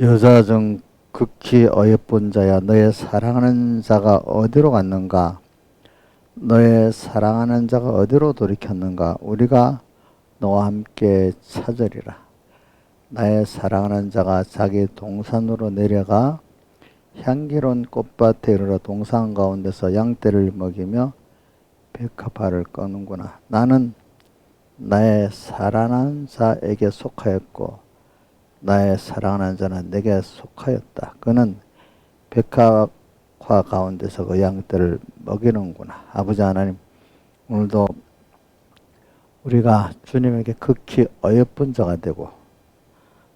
여자 중 극히 어여쁜 자야, 너의 사랑하는 자가 어디로 갔는가? 너의 사랑하는 자가 어디로 돌이켰는가? 우리가 너와 함께 찾으리라. 나의 사랑하는 자가 자기 동산으로 내려가 향기로운 꽃밭에 이르러 동산 가운데서 양떼를 먹이며 백합화를 꺼는구나. 나는 나의 사랑하는 자에게 속하였고 나의 사랑하는 자는 내게 속하였다. 그는 백합화 가운데서 그 양떼를 먹이는구나. 아버지 하나님, 오늘도 우리가 주님에게 극히 어여쁜 자가 되고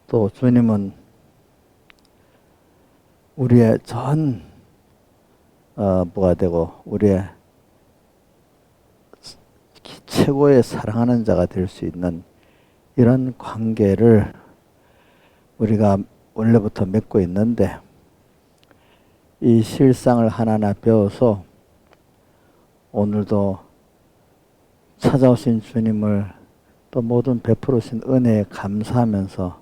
또 주님은 우리의 전 뭐가 되고 우리의 최고의 사랑하는 자가 될 수 있는 이런 관계를 우리가 원래부터 맺고 있는데 이 실상을 하나하나 배워서 오늘도 찾아오신 주님을 또 모든 베풀으신 은혜에 감사하면서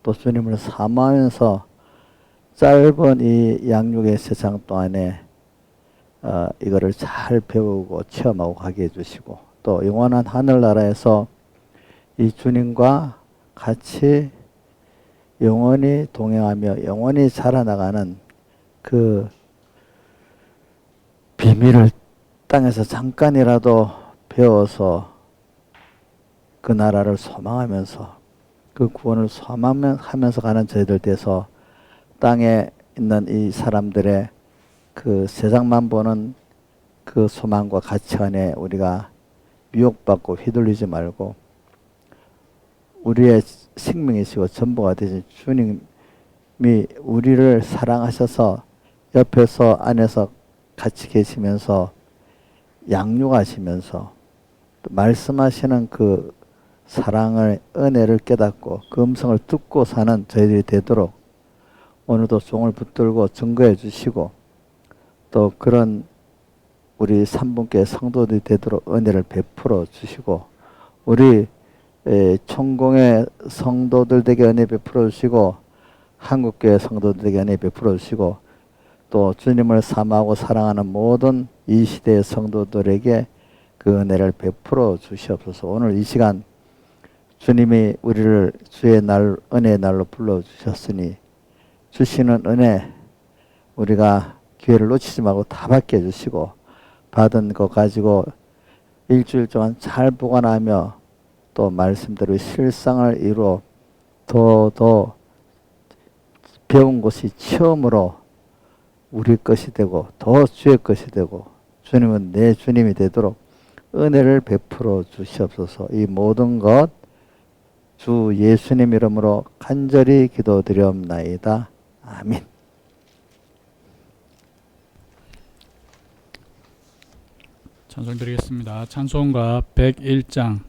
또 주님을 사모하면서 짧은 이 양육의 세상 동안에 이거를 잘 배우고 체험하고 가게 해주시고 또 영원한 하늘나라에서 이 주님과 같이 영원히 동행하며 영원히 자라나가는 그 비밀을 땅에서 잠깐이라도 배워서 그 나라를 소망하면서 그 구원을 소망하면서 가는 저희들 돼서 땅에 있는 이 사람들의 그 세상만 보는 그 소망과 가치관에 우리가 미혹받고 휘둘리지 말고 우리의 생명이시고 전부가 되신 주님이 우리를 사랑하셔서 옆에서 안에서 같이 계시면서 양육하시면서 말씀하시는 그 사랑을 은혜를 깨닫고 그 음성을 듣고 사는 저희들이 되도록 오늘도 종을 붙들고 증거해 주시고 또 그런 우리 삼분께 성도들이 되도록 은혜를 베풀어 주시고 우리 총공의 성도들에게 은혜 베풀어 주시고 한국교회 성도들에게 은혜 베풀어 주시고 또 주님을 사모하고 사랑하는 모든 이 시대의 성도들에게 그 은혜를 베풀어 주시옵소서. 오늘 이 시간 주님이 우리를 주의 날, 은혜의 날로 불러주셨으니 주시는 은혜 우리가 기회를 놓치지 말고 다 받게 해주시고 받은 거 가지고 일주일 동안 잘 보관하며 또 말씀대로 실상을 이루어 더 배운 것이 처음으로 우리 것이 되고 더 주의 것이 되고 주님은 내 주님이 되도록 은혜를 베풀어 주시옵소서. 이 모든 것 주 예수님 이름으로 간절히 기도드리옵나이다. 아멘. 찬송 드리겠습니다. 찬송가 101장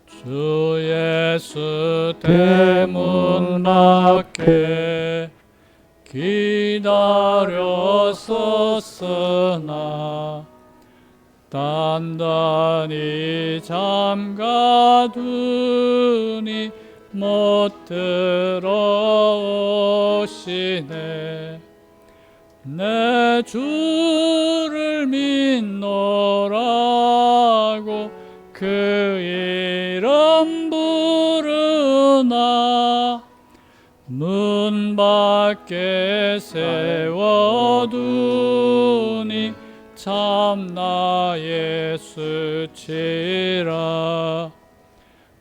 주 예수 대문 밖에 기다렸었으나 단단히 잠가두니 못 들어오시네. 내 주를 믿노라고 그 이름 부르나 문 밖에 세워두니 참나 예수치라.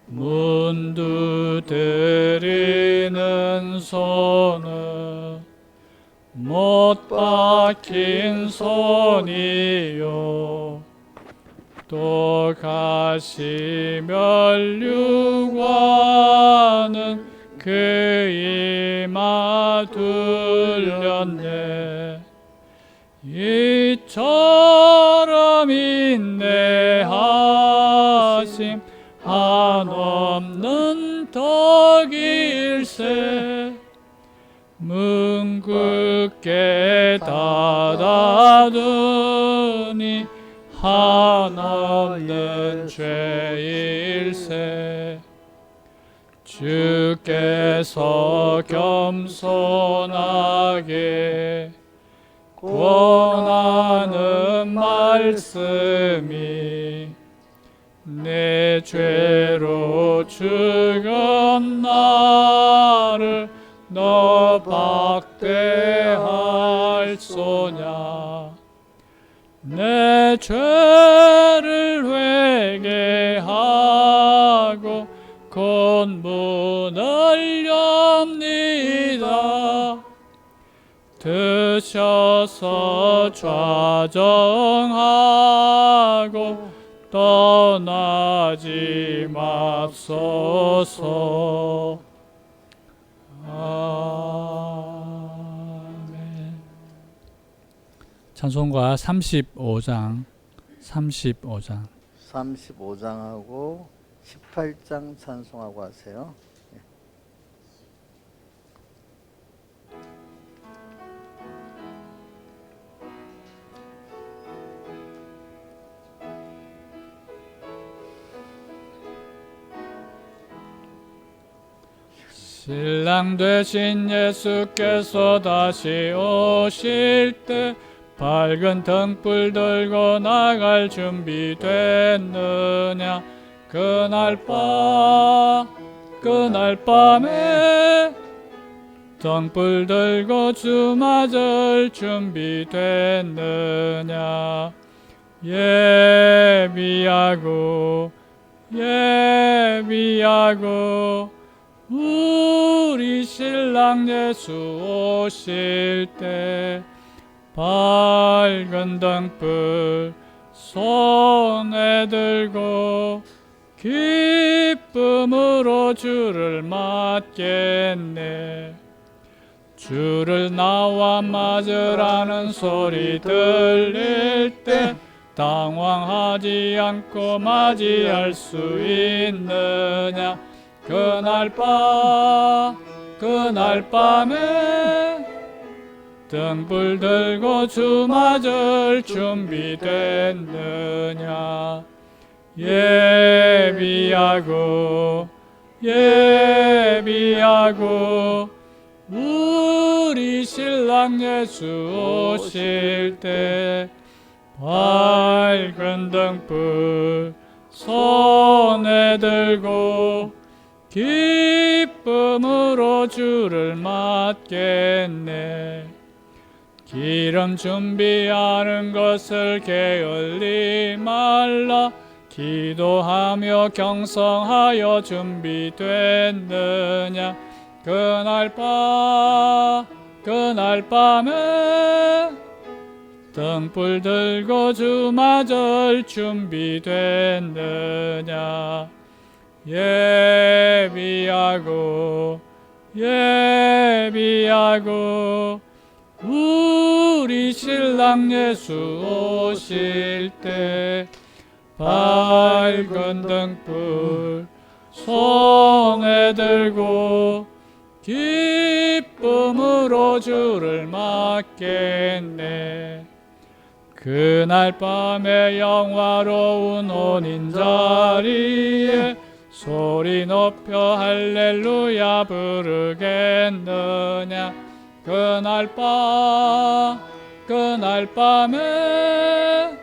문두 드리는 손은 못 박힌 손이요 또 가시 면류관은 그 이마 둘렸네. 이처럼 인내하심 한없는 덕이 일세 문 굳게 닫아두니 한없는 죄일세 주께서 겸손하게 권하는 말씀이 내 죄로 죽은 나를 너 박대할소냐 내 죄를 회개하고 곧 문을 엽니다 드셔서 좌정하고 떠나지 맙소서. 아멘. 찬송가 35장 35장하고 18장 찬송하고 하세요. 신랑 되신 예수께서 다시 오실 때 밝은 등불 들고 나갈 준비 됐느냐 그날 밤에 등불 들고 주 맞을 준비 됐느냐 예비하고 우리 신랑 예수 오실 때 밝은 등불 손에 들고 기쁨으로 주를 맞겠네 주를 나와 맞으라는 소리 들릴 때 당황하지 않고 맞이할 수 있느냐 그날 밤에 등불 들고 주 맞을 준비 됐느냐 예비하고 우리 신랑 예수 오실 때 밝은 등불 손에 들고 기쁨으로 주를 맞겠네 기름 준비하는 것을 게을리 말라 기도하며 경성하여 준비됐느냐 그날 밤에 등불 들고 주 맞을 준비됐느냐 예비하고 우리 신랑 예수 오실 때 밝은 등불 손에 들고 기쁨으로 주를 맞겠네 그날 밤에 영화로운 혼인 자리에 소리 높여 할렐루야 부르겠느냐 그날 밤에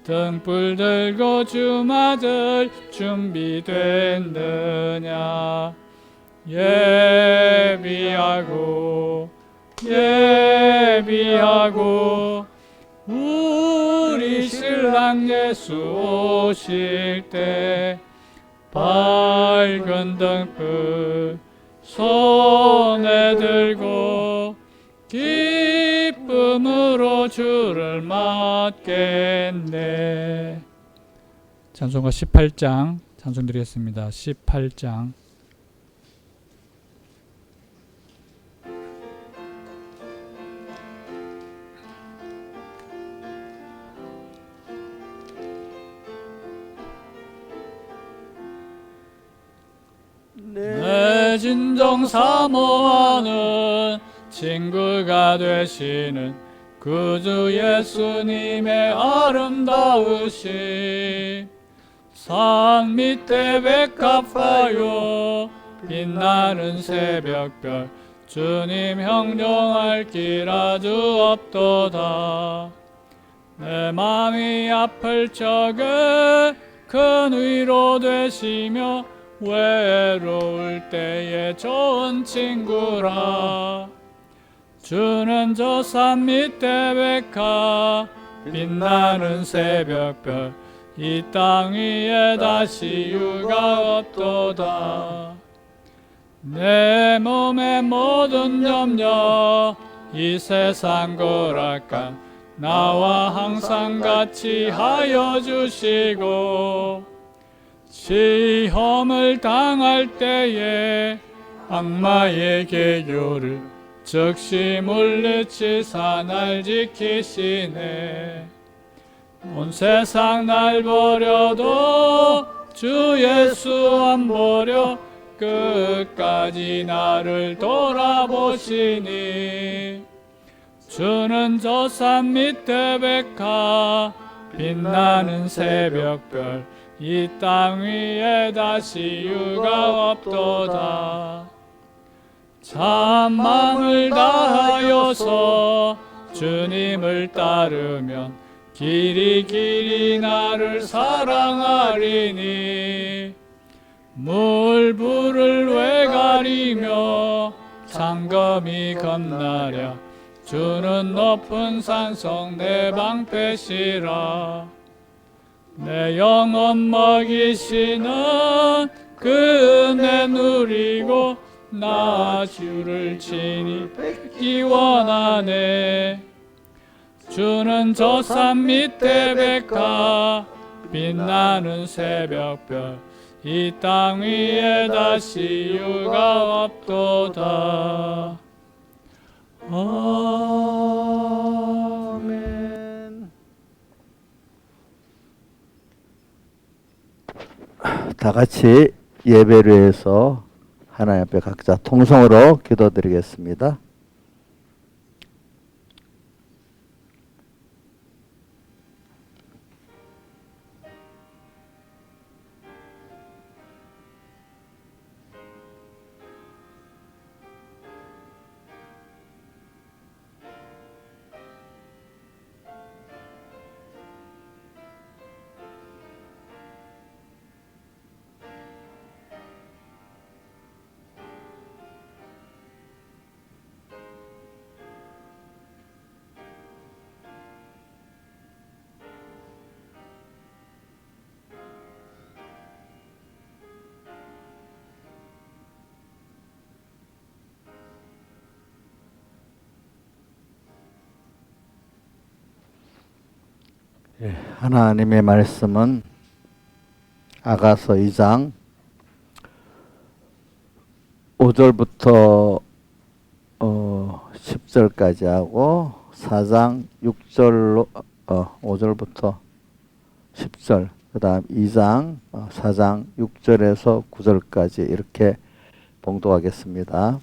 등불 들고 주 맞을 준비 됐느냐 예비하고 우리 신랑 예수 오실 때 밝은 등불 손에 들고 기쁨으로 주를 맞겠네. 찬송가 18장 찬송 드리겠습니다. 18장 내 내 진정 사모하는 친구가 되시는 구주 예수님의 아름다우신 산 밑에 백합화요 빛나는 새벽별 주님 형종할 길 아주 없도다. 내 맘이 아플 적에 큰 위로 되시며 외로울 때에 좋은 친구라. 주는 저 산 밑에 백합 빛나는 새벽별 이 땅 위에 다시 유가 없도다. 내 몸의 모든 염려 이 세상 고락감 나와 항상 같이 하여 주시고 시험을 당할 때에 악마의 계교를 즉시 물리치사 날 지키시네. 온 세상 날 버려도 주 예수 안 버려 끝까지 나를 돌아보시니. 주는 저 산 밑에 백합 빛나는 새벽별 이 땅 위에 다시 유가 없도다. 참 마음을 다하여서 주님을 따르면 길이 나를 사랑하리니. 물불을 왜 가리며 장검이 겁나랴. 주는 높은 산성 내 방패시라. 내 영혼 먹이시는 그 은혜 누리고 나 주를 친히 뵙기 원하네. 주는 저 산 밑에 백합 빛나는 새벽별 이 땅 위에 다시 유가 없도다. 아멘. 다 같이 예배를 해서 하나님 앞에 각자 통성으로 기도드리겠습니다. 하나님의 말씀은 아가서 2장 5절부터 10절까지 하고 4장 6절로 5절부터 10절 그 다음 2장 4장 6절에서 9절까지 이렇게 봉독하겠습니다.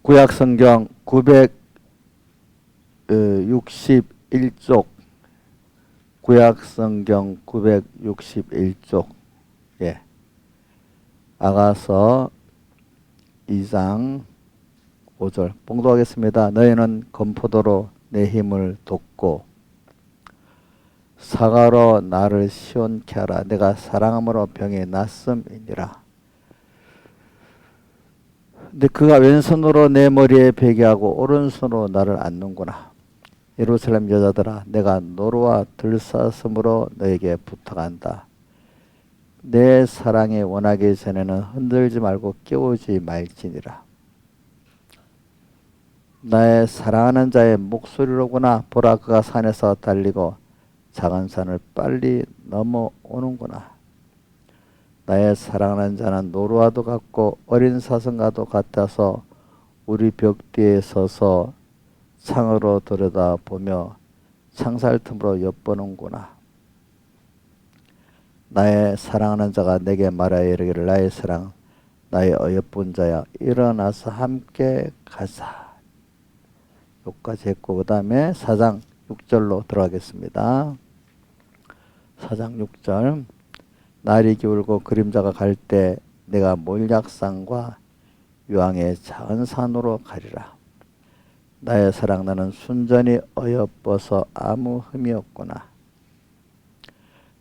구약성경 961쪽 구약성경 961쪽 아가서 2장 5절 봉독하겠습니다. 너희는 건포도로 내 힘을 돋고 사과로 나를 시원케 하라. 내가 사랑함으로 병이 낫음이니라. 근데 그가 왼손으로 내 머리에 베게 하고 오른손으로 나를 안는구나. 예루살렘 여자들아, 내가 노루와 들사슴으로 너에게 부탁한다. 내 사랑이 원하기 전에는 흔들지 말고 깨우지 말지니라. 나의 사랑하는 자의 목소리로구나. 보라, 그가 산에서 달리고 작은 산을 빨리 넘어오는구나. 나의 사랑하는 자는 노루와도 같고 어린 사슴과도 같아서 우리 벽 뒤에 서서 창으로 들여다보며 창살 틈으로 엿보는구나. 나의 사랑하는 자가 내게 말하여 이르기를 나의 사랑 나의 어여쁜 자야 일어나서 함께 가자. 여기까지 했고 그 다음에 4장 6절로 들어가겠습니다. 4장 6절 날이 기울고 그림자가 갈 때 내가 몰약산과 유황의 작은 산으로 가리라. 나의 사랑 나는 순전히 어여뻐서 아무 흠이 없구나.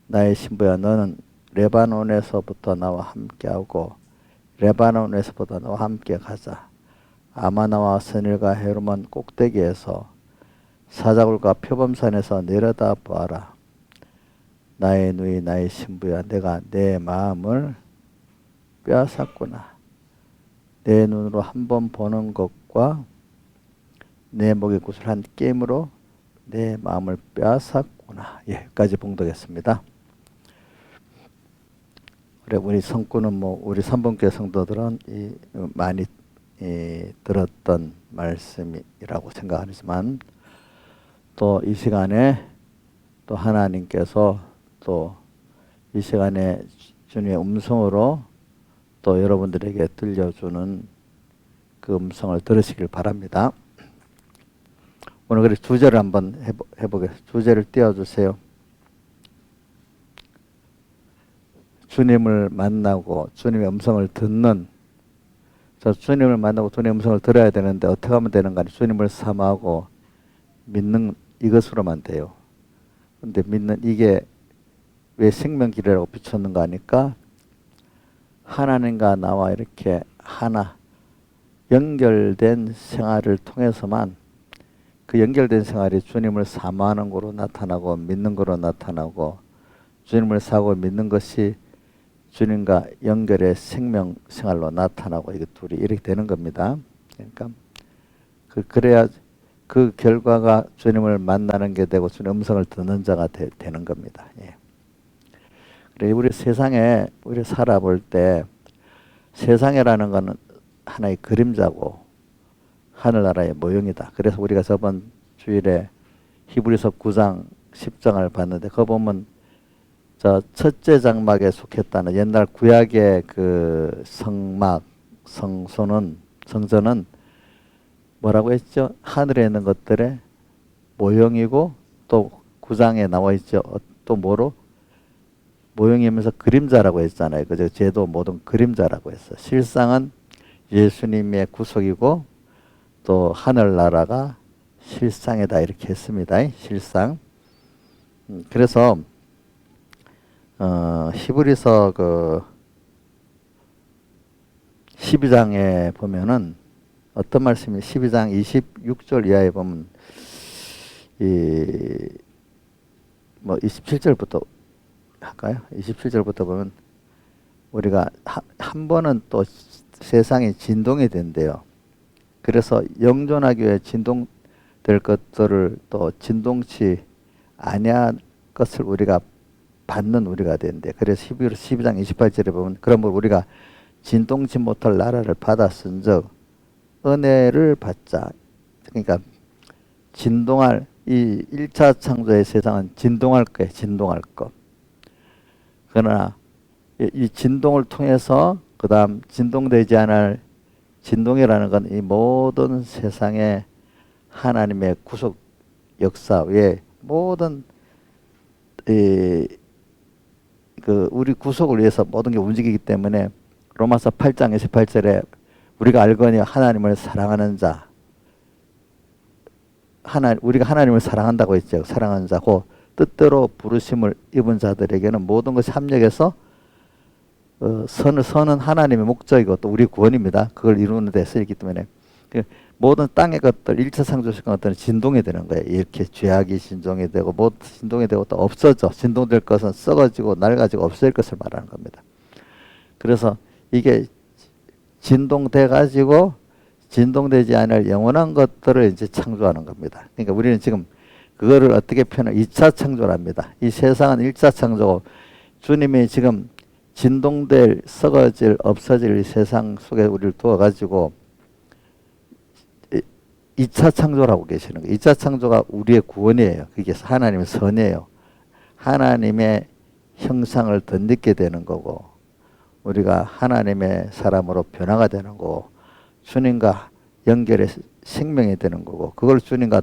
나의 신부야 너는 레바논에서부터 나와 함께하고 레바논에서부터 나와 함께 가자. 아마나와 선일과 헤르몬 꼭대기에서 사자굴과 표범산에서 내려다 보아라. 나의 누이 나의 신부야 내가 내 마음을 빼앗았구나. 내 눈으로 한 번 보는 것과 내 목에 구슬한 게임으로 내 마음을 빼앗았구나. 예, 여기까지 봉독했습니다. 그래 우리 성구는 우리 3번교 성도들은 많이 들었던 말씀이라고 생각하지만 또 이 시간에 또 하나님께서 또 이 시간에 주님의 음성으로 또 여러분들에게 들려주는 그 음성을 들으시길 바랍니다. 오늘 그래 주제를 한번 해보겠습니다. 주제를 띄워주세요. 주님을 만나고 주님의 음성을 듣는 주님을 만나고 주님의 음성을 들어야 되는데 어떻게 하면 되는가? 주님을 사모하고 믿는 이것으로만 돼요. 근데 믿는 이게 왜 생명길이라고 비쳤는가 하니까 하나님과 나와 이렇게 하나 연결된 생활을 통해서만 그 연결된 생활이 주님을 사모하는 거로 나타나고 믿는 거로 나타나고 주님을 사고 믿는 것이 주님과 연결의 생명 생활로 나타나고 이게 둘이 이렇게 되는 겁니다. 그러니까 그래야 그 결과가 주님을 만나는 게 되고 주님 음성을 듣는 자가 되는 겁니다. 예. 그래 우리 세상에 우리 살아볼 때 세상이라는 것은 하나의 그림자고 하늘나라의 모형이다. 그래서 우리가 저번 주일에 히브리서 9장 10장을 봤는데 그 보면 저 첫째 장막에 속했다는 옛날 구약의 그 성막 성전은 뭐라고 했죠? 하늘에 있는 것들의 모형이고 또 9장에 나와 있죠. 또 뭐로? 모형이면서 그림자라고 했잖아요. 그죠? 죄도 모든 그림자라고 했어. 실상은 예수님의 구속이고 또 하늘나라가 실상이다 이렇게 했습니다. 실상. 그래서 히브리서 그 12장에 보면은 어떤 말씀이 12장 26절 이하에 보면 27절부터 할까요? 27절부터 보면 우리가 한 번은 또 세상이 진동이 된대요. 그래서 영존하기 위해 진동될 것들을 또 진동치 아니한 것을 우리가 받는 우리가 된대. 그래서 히브리서 12장 28절에 보면 그러므로 우리가 진동치 못할 나라를 받았은즉 은혜를 받자. 그러니까 진동할 이 1차 창조의 세상은 진동할 거예요. 진동할 것. 그러나 이 진동을 통해서 그 다음 진동되지 않을 진동이라는 건 이 모든 세상의 하나님의 구속 역사 외에 모든 우리 구속을 위해서 모든 게 움직이기 때문에 로마서 8장 28절에 우리가 알거니 하나님을 사랑하는 자 우리가 하나님을 사랑한다고 했죠. 사랑하는 자고 뜻대로 부르심을 입은 자들에게는 모든 것이 합력해서 선은 하나님의 목적이고 또 우리 구원입니다. 그걸 이루는 데 쓰이기 때문에 모든 땅의 것들 1차 창조식 것들은 진동이 되는 거예요. 이렇게 죄악이 진동이 되고 모든 진동이 되고 또 없어져. 진동될 것은 썩어지고 낡아지고 없어질 것을 말하는 겁니다. 그래서 이게 진동돼 가지고 진동되지 않을 영원한 것들을 이제 창조하는 겁니다. 그러니까 우리는 지금 그거를 어떻게 표현하면 2차 창조랍니다. 이 세상은 1차 창조고 주님이 지금 진동될, 썩어질, 없어질 이 세상 속에 우리를 두어가지고 2차 창조라고 계시는 거예요. 2차 창조가 우리의 구원이에요. 그게 하나님의 선이에요. 하나님의 형상을 덧입게 되는 거고, 우리가 하나님의 사람으로 변화가 되는 거고, 주님과 연결의 생명이 되는 거고, 그걸 주님과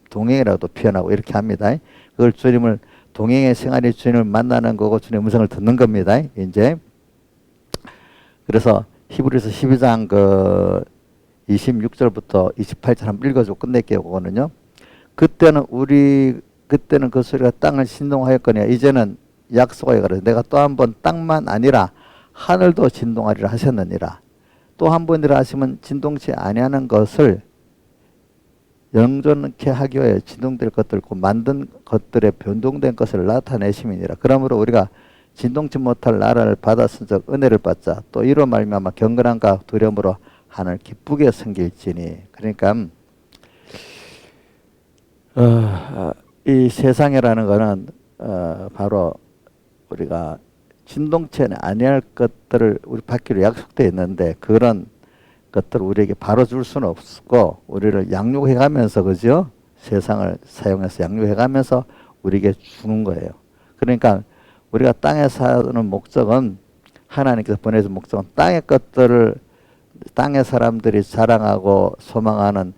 동행이라고도 표현하고 이렇게 합니다. 그걸 주님을 동행의 생활이 주님을 만나는 거고 주님의 음성을 듣는 겁니다. 이제 그래서 히브리서 12장 그 26절부터 28절 한번 읽어주고 끝낼게요. 그거는요. 그때는 그 소리가 땅을 진동하였거니와 이제는 약속하여 가라. 내가 또 한 번 땅만 아니라 하늘도 진동하리라 하셨느니라. 또 한 번이라 하시면 진동치 아니하는 것을 영존케 하기 위하여 진동될 것들 곧 만든 것들의 변동된 것을 나타내심이니라. 그러므로 우리가 진동치 못할 나라를 받았은즉 은혜를 받자. 또 이로 말미암아 경건함과 두려움으로 하늘 기쁘게 섬길지니. 그러니까 이 세상이라는 거는 바로 우리가 진동체는 아니할 것들을 우리 받기로 약속되어 있는데 그런 것들을 우리에게 바로 줄 수는 없고 우리를 양육해 가면서 그죠? 세상을 사용해서 양육해 가면서 우리에게 주는 거예요. 그러니까 우리가 땅에 사는 목적은 하나님께서 보내준 목적은 땅의 것들을 땅의 사람들이 자랑하고 소망하는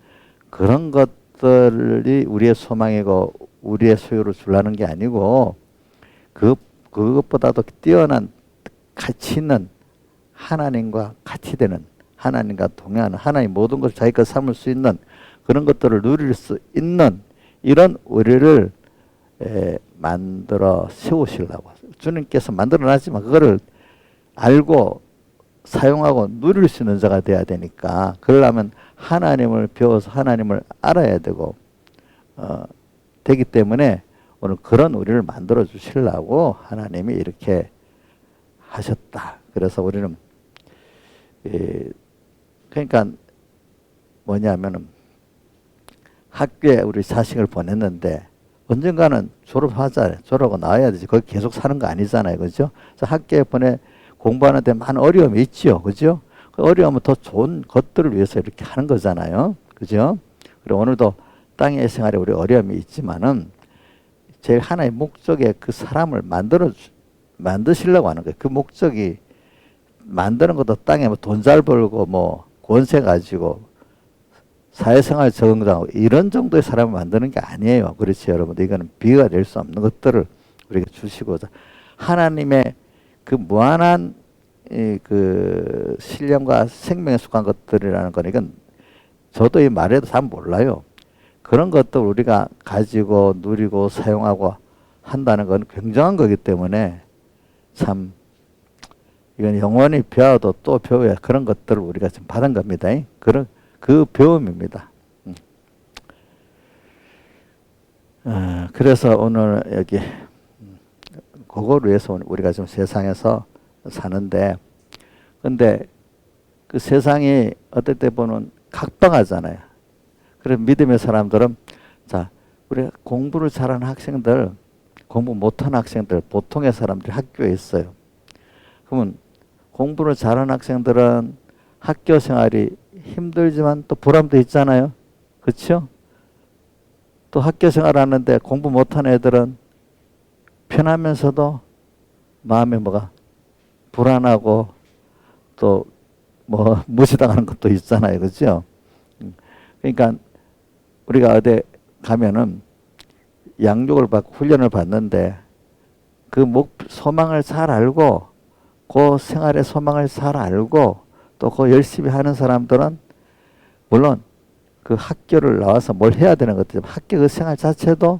그런 것들이 우리의 소망이고 우리의 소유를 주려는 게 아니고 그것보다도 뛰어난 가치 있는 하나님과 같이 되는 하나님과 동행하는 하나님 모든 것을 자기 것 삼을 수 있는 그런 것들을 누릴 수 있는 이런 우리를 만들어 세우시려고 주님께서 만들어 놨지만 그거를 알고 사용하고 누릴 수 있는 자가 돼야 되니까 그러려면 하나님을 배워서 하나님을 알아야 되고 되기 때문에 오늘 그런 우리를 만들어 주시려고 하나님이 이렇게 하셨다. 그래서 우리는 그러니까 뭐냐면은 학교에 우리 자식을 보냈는데 언젠가는 졸업하자, 졸업하고 나와야 되지. 거기 계속 사는 거 아니잖아요. 그죠? 그래서 학교에 공부하는데 많은 어려움이 있지요. 그죠? 그 어려움은 더 좋은 것들을 위해서 이렇게 하는 거잖아요. 그죠? 그리고 오늘도 땅의 생활에 우리 어려움이 있지만은 제일 하나의 목적에 그 사람을 만드시려고 하는 거예요. 그 목적이 만드는 것도 땅에 뭐 돈 잘 벌고 뭐 권세 가지고 사회생활 적응하고 이런 정도의 사람을 만드는 게 아니에요. 그렇지 여러분. 이거는 비교가 될 수 없는 것들을 우리에게 주시고자 하나님의 그 무한한 그 신령과 생명에 속한 것들이라는 건 이건 저도 이 말해도 잘 몰라요. 그런 것들 우리가 가지고 누리고 사용하고 한다는 건 굉장한 거기 때문에 참 이건 영원히 배워도 또 배워야 그런 것들을 우리가 지금 받은 겁니다. 그 배움입니다. 그래서 오늘 여기 그걸 위해서 우리가 지금 세상에서 사는데 근데 그 세상이 어떨 때 보면 각박하잖아요. 그래서 믿음의 사람들은 자 우리 공부를 잘하는 학생들 공부 못하는 학생들 보통의 사람들이 학교에 있어요. 그러면 공부를 잘하는 학생들은 학교 생활이 힘들지만 또 보람도 있잖아요. 그렇죠? 또 학교 생활하는데 공부 못하는 애들은 편하면서도 마음에 뭐가 불안하고 또 뭐 무시당하는 것도 있잖아요. 그렇죠? 그러니까 우리가 어디 가면은 양육을 받고 훈련을 받는데 그 소망을 잘 알고 그 생활의 소망을 잘 알고 또 그 열심히 하는 사람들은 물론 그 학교를 나와서 뭘 해야 되는 것들 학교 그 생활 자체도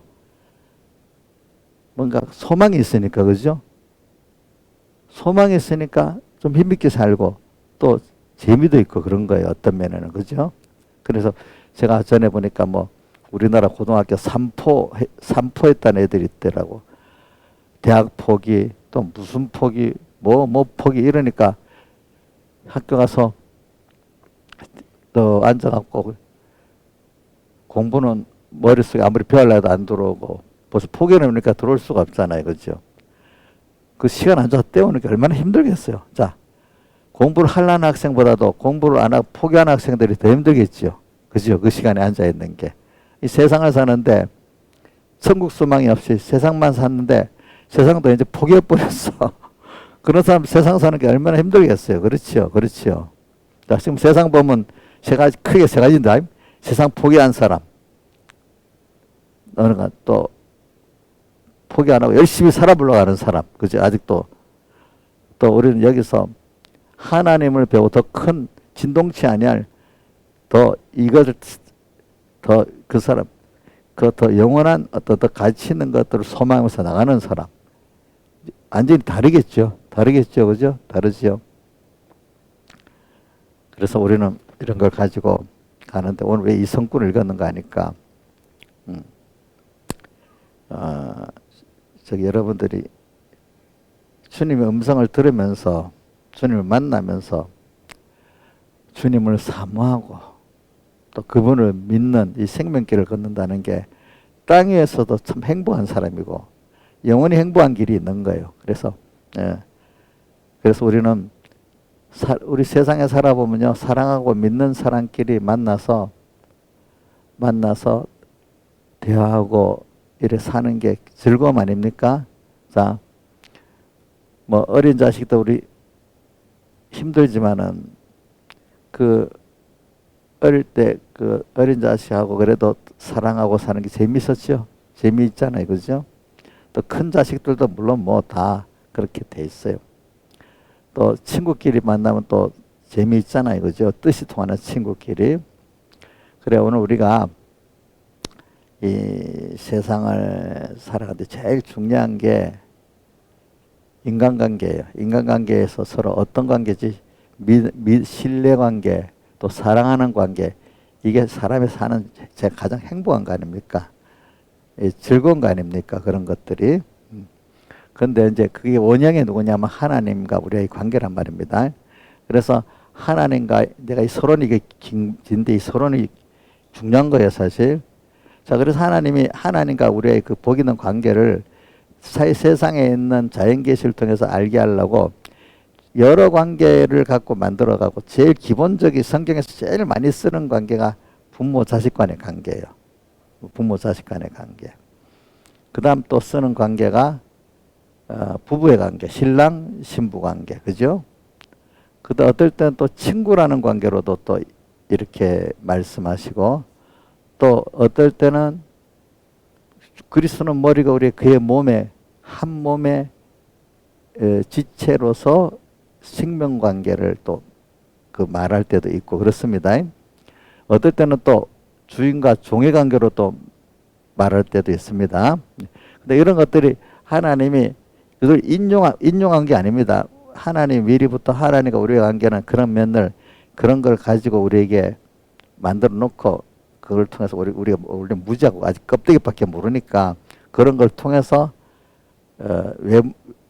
뭔가 소망이 있으니까 그죠? 소망이 있으니까 좀 힘있게 살고 또 재미도 있고 그런 거예요. 어떤 면에는 그죠? 그래서 제가 전에 보니까 뭐 우리나라 고등학교 삼포했다는 애들이 있더라고. 대학 포기 또 무슨 포기 뭐 포기 이러니까 학교 가서 또 앉아갖고 공부는 머릿속에 아무리 배우려 해도 안 들어오고 벌써 포기해놓으니까 들어올 수가 없잖아요. 그죠? 그 시간 앉아서 때우니까 얼마나 힘들겠어요. 자, 공부를 하려는 학생보다도 공부를 안 하고 포기하는 학생들이 더 힘들겠죠. 그죠? 그 시간에 앉아있는 게. 이 세상을 사는데 천국 소망이 없이 세상만 사는데 세상도 이제 포기해버렸어. 그런 사람 세상 사는 게 얼마나 힘들겠어요. 그렇죠. 그렇죠. 자, 지금 세상 보면 크게 세 가지인데, 세상 포기한 사람. 어느가 또 포기 안 하고 열심히 살아보려고 하는 사람. 그죠? 아직도. 또 우리는 여기서 하나님을 배우고 더 큰 진동치 아니할 더 이것을 더 그 사람 더 영원한 어떤 더 가치 있는 것들을 소망하면서 나가는 사람. 완전히 다르겠죠. 다르겠죠. 그죠? 다르죠. 그래서 우리는 이런 걸 가지고 가는데 오늘 왜 이 성구를 읽었는가 하니까 여러분들이 주님의 음성을 들으면서 주님을 만나면서 주님을 사모하고 또 그분을 믿는 이 생명길을 걷는다는 게 땅 위에서도 참 행복한 사람이고 영원히 행복한 길이 있는 거예요. 그래서 그래서 우리는 우리 세상에 살아보면요, 사랑하고 믿는 사람끼리 만나서 대화하고 이래 사는 게 즐거움 아닙니까? 자, 뭐 어린 자식도 우리 힘들지만은 그 어릴 때 그 어린 자식하고 그래도 사랑하고 사는 게 재밌었죠. 재미있잖아요, 그죠? 또 큰 자식들도 물론 뭐 다 그렇게 돼 있어요. 또 친구끼리 만나면 또 재미있잖아요, 그죠? 뜻이 통하는 친구끼리. 그래, 오늘 우리가 이 세상을 살아가는데 제일 중요한 게 인간관계예요. 인간관계에서 서로 어떤 관계지? 신뢰관계, 또 사랑하는 관계. 이게 사람이 사는 제 가장 행복한 거 아닙니까? 즐거운 거 아닙니까? 그런 것들이. 그런데 이제 그게 원형이 누구냐면 하나님과 우리의 관계란 말입니다. 그래서 하나님과 내가 이 서론이 긴데 이 서론이 중요한 거예요, 사실. 자, 그래서 하나님과 우리의 그 복 있는 관계를 세상에 있는 자연계시를 통해서 알게 하려고 여러 관계를 갖고 만들어가고 제일 기본적인 성경에서 제일 많이 쓰는 관계가 부모 자식 간의 관계예요. 부모 자식 간의 관계. 그 다음 또 쓰는 관계가 부부의 관계, 신랑 신부 관계, 그죠? 그다음 어떨 때는 또 친구라는 관계로도 또 이렇게 말씀하시고, 또 어떨 때는 그리스도는 머리가 우리 그의 몸에 한 몸의 지체로서 생명 관계를 또 그 말할 때도 있고 그렇습니다. 어떨 때는 또 주인과 종의 관계로 또 말할 때도 있습니다. 근데 이런 것들이 하나님이 그걸 인용한 게 아닙니다. 하나님 미리부터 하나님과 우리의 관계는 그런 면을 그런 걸 가지고 우리에게 만들어 놓고 그걸 통해서 우리가 무지하고 아직 껍데기밖에 모르니까 그런 걸 통해서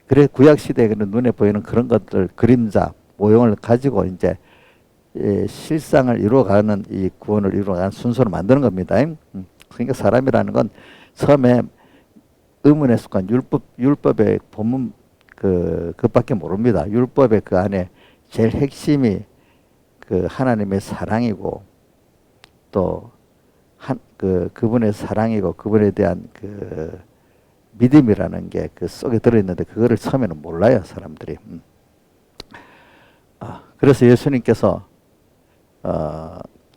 그래 구약 시대에 눈에 보이는 그런 것들 그림자 모형을 가지고 이제 실상을 이루어가는 이 구원을 이루어가는 순서를 만드는 겁니다. 그러니까 사람이라는 건 처음에 의문의 습관 율법의 본문 그것밖에 모릅니다. 율법의 그 안에 제일 핵심이 그 하나님의 사랑이고 또 그분의 사랑이고 그분에 대한 그 믿음이라는 게 그 속에 들어있는데 그거를 처음에는 몰라요, 사람들이. 그래서 예수님께서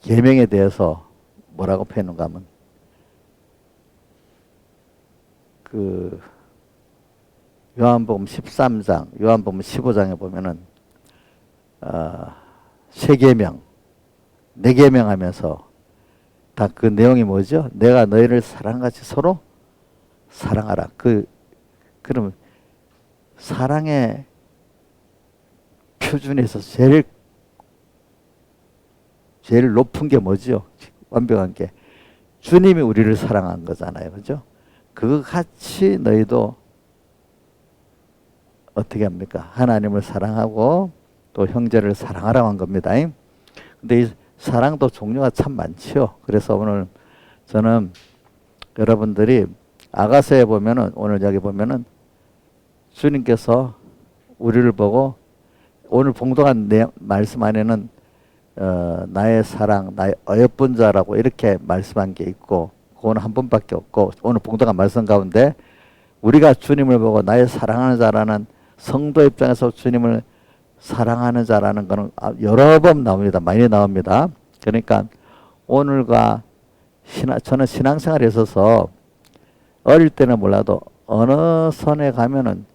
계명에 대해서 뭐라고 표현한가 하면 그 요한복음 13장, 요한복음 15장에 보면은 세 계명, 네 계명 하면서 다 그 내용이 뭐죠? 내가 너희를 사랑같이 서로 사랑하라. 그러면 사랑의 표준에서 제일 높은 게 뭐죠? 완벽한 게 주님이 우리를 사랑한 거잖아요, 그죠? 그거 같이 너희도 어떻게 합니까? 하나님을 사랑하고 또 형제를 사랑하라고 한 겁니다. 근데 이 사랑도 종류가 참 많죠. 그래서 오늘 저는 여러분들이 아가서에 보면은 오늘 여기 보면은 주님께서 우리를 보고 오늘 봉독한 말씀 안에는 나의 사랑, 나의 어여쁜 자라고 이렇게 말씀한 게 있고 그거는 한 번밖에 없고 오늘 봉독한 말씀 가운데 우리가 주님을 보고 나의 사랑하는 자라는 성도 입장에서 주님을 사랑하는 자라는 것은 여러 번 나옵니다. 많이 나옵니다. 그러니까 오늘과 저는 신앙생활에 있어서 어릴 때는 몰라도 어느 선에 가면은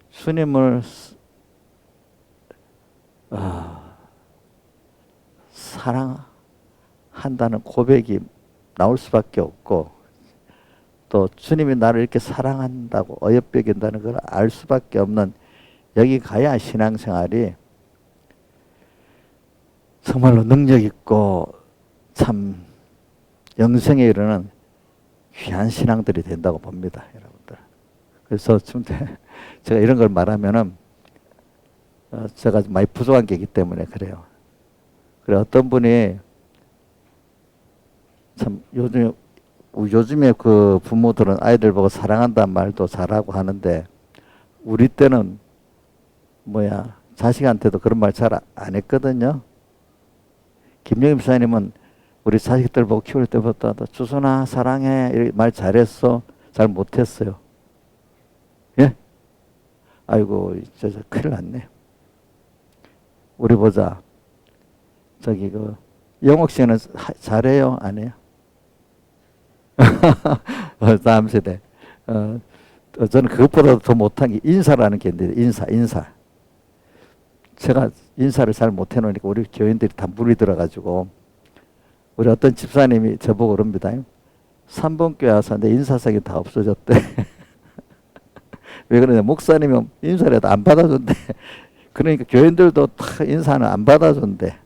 주님을 사랑한다는 고백이 나올 수밖에 없고, 또 주님이 나를 이렇게 사랑한다고 어여삐긴다는 걸 알 수밖에 없는, 여기 가야 신앙생활이 정말로 능력 있고 참 영생에 이르는 귀한 신앙들이 된다고 봅니다, 여러분들. 그래서 좀 제가 이런 걸 말하면은 제가 많이 부족한 게 있기 때문에 그래요. 그래, 어떤 분이 참 요즘에 그 부모들은 아이들 보고 사랑한다는 말도 잘하고 하는데, 우리 때는 자식한테도 그런 말 잘 안 했거든요. 김영임 사님은 우리 자식들 보고 키울 때부터 주순아 사랑해 이렇게 말 잘했어? 잘 못했어요? 예? 아이고 저 큰일 났네. 우리 보자. 저기 영옥 씨는 잘해요? 안 해요? 다음 세대. 저는 그것보다도 더 못한 게 인사라는 게 있는데, 인사. 제가 인사를 잘 못해 놓으니까 우리 교인들이 다 물이 들어가지고, 우리 어떤 집사님이 저보고 그럽니다. 3번 교회 와서 내 인사성이 다 없어졌대. 왜 그러냐, 목사님은 인사를 해도 안 받아준대. 그러니까 교인들도 다 인사는 안 받아준대.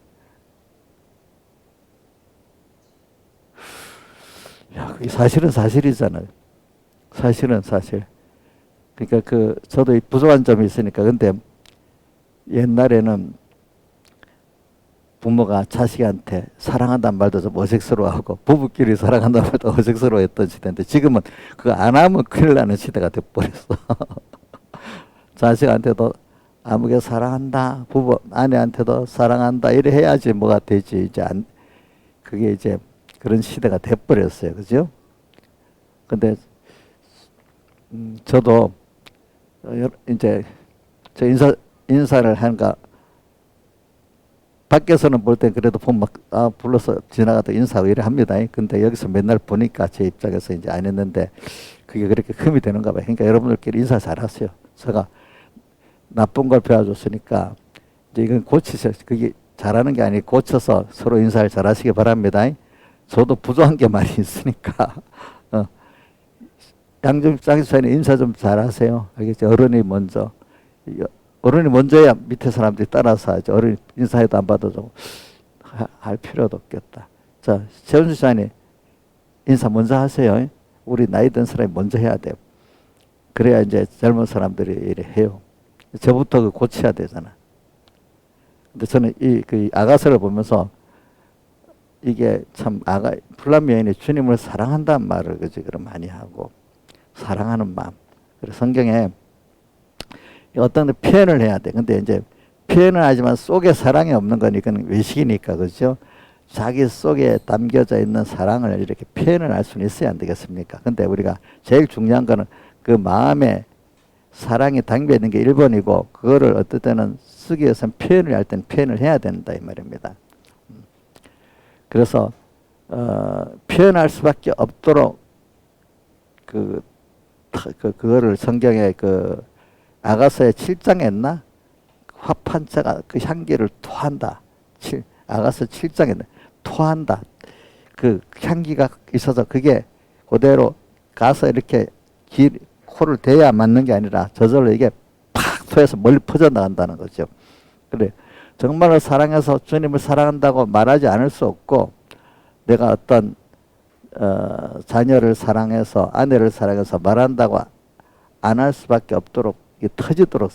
야, 그게 사실은 사실이잖아요. 사실은 사실. 그러니까 저도 부족한 점이 있으니까. 근데 옛날에는 부모가 자식한테 사랑한다는 말도 좀 어색스러워하고, 부부끼리 사랑한다는 말도 어색스러워했던 시대인데, 지금은 그거 안 하면 큰일 나는 시대가 돼버렸어. 자식한테도 아무개 사랑한다, 부부 아내한테도 사랑한다 이래 해야지 뭐가 되지. 그게 이제 그런 시대가 돼버렸어요. 그죠? 근데 저도 이제 저 인사를 하는가, 밖에서는 볼 때 그래도 보면 불러서 지나가다 인사하고 이래 합니다. 근데 여기서 맨날 보니까 제 입장에서 이제 안 했는데, 그게 그렇게 흠이 되는가 봐요. 그러니까 여러분들끼리 인사 잘 하세요. 제가 나쁜 걸 배워줬으니까 이제 이건 고치세요. 그게 잘하는 게 아니고 고쳐서 서로 인사를 잘 하시기 바랍니다. 저도 부족한 게 많이 있으니까. 양정장사님 인사 좀 잘하세요. 알겠죠? 어른이 먼저 해야 밑에 사람들이 따라서 하죠. 어른이 인사해도 안 받아주고 할 필요도 없겠다. 자, 최은수 장님 인사 먼저 하세요. 우리 나이 든 사람이 먼저 해야 돼요. 그래야 이제 젊은 사람들이 이래 해요. 저부터 고쳐야 되잖아. 근데 저는 그 아가서를 보면서 이게 참 불란 여인이 주님을 사랑한다는 말을 그럼 많이 하고, 사랑하는 마음. 그래서 성경에 어떤 데 표현을 해야 돼. 근데 이제 표현을 하지만 속에 사랑이 없는 건 이건 외식이니까, 그죠? 자기 속에 담겨져 있는 사랑을 이렇게 표현을 할 수는 있어야 안 되겠습니까? 근데 우리가 제일 중요한 거는 그 마음에 사랑이 담겨 있는 게 1번이고, 그거를 어떨 때는 쓰기 위해서는 표현을 할 때는 표현을 해야 된다 이 말입니다. 그래서 표현할 수밖에 없도록 그거를 성경에 아가서의 7장에 했나? 화판자가 그 향기를 토한다. 아가서 7장에 토한다. 그 향기가 있어서 그게 그대로 가서 이렇게 코를 대야 맞는 게 아니라 저절로 이게 팍 토해서 멀리 퍼져나간다는 거죠. 그래. 정말로 사랑해서 주님을 사랑한다고 말하지 않을 수 없고, 내가 어떤 자녀를 사랑해서, 아내를 사랑해서 말한다고 안 할 수밖에 없도록, 터지도록,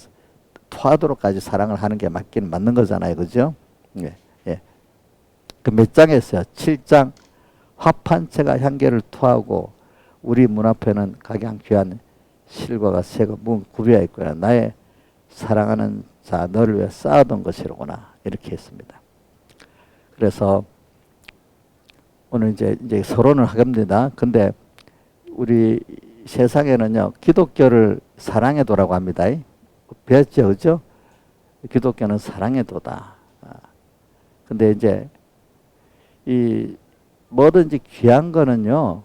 토하도록까지 사랑을 하는 게 맞긴 맞는 거잖아요. 그죠? 예, 예. 그 몇 장에 있어요? 7장. 화판채가 향기를 토하고 우리 문 앞에는 각양 귀한 실과가 새고 문 구비하여 있구나. 나의 사랑하는 자 너를 위해 쌓아둔 것이로구나. 이렇게 했습니다. 그래서 오늘 이제 서론을 하겠습니다. 근데 우리 세상에는요, 기독교를 사랑의 도라고 합니다. 배웠죠, 그죠? 기독교는 사랑의 도다. 근데 이제 이 뭐든지 귀한 거는요,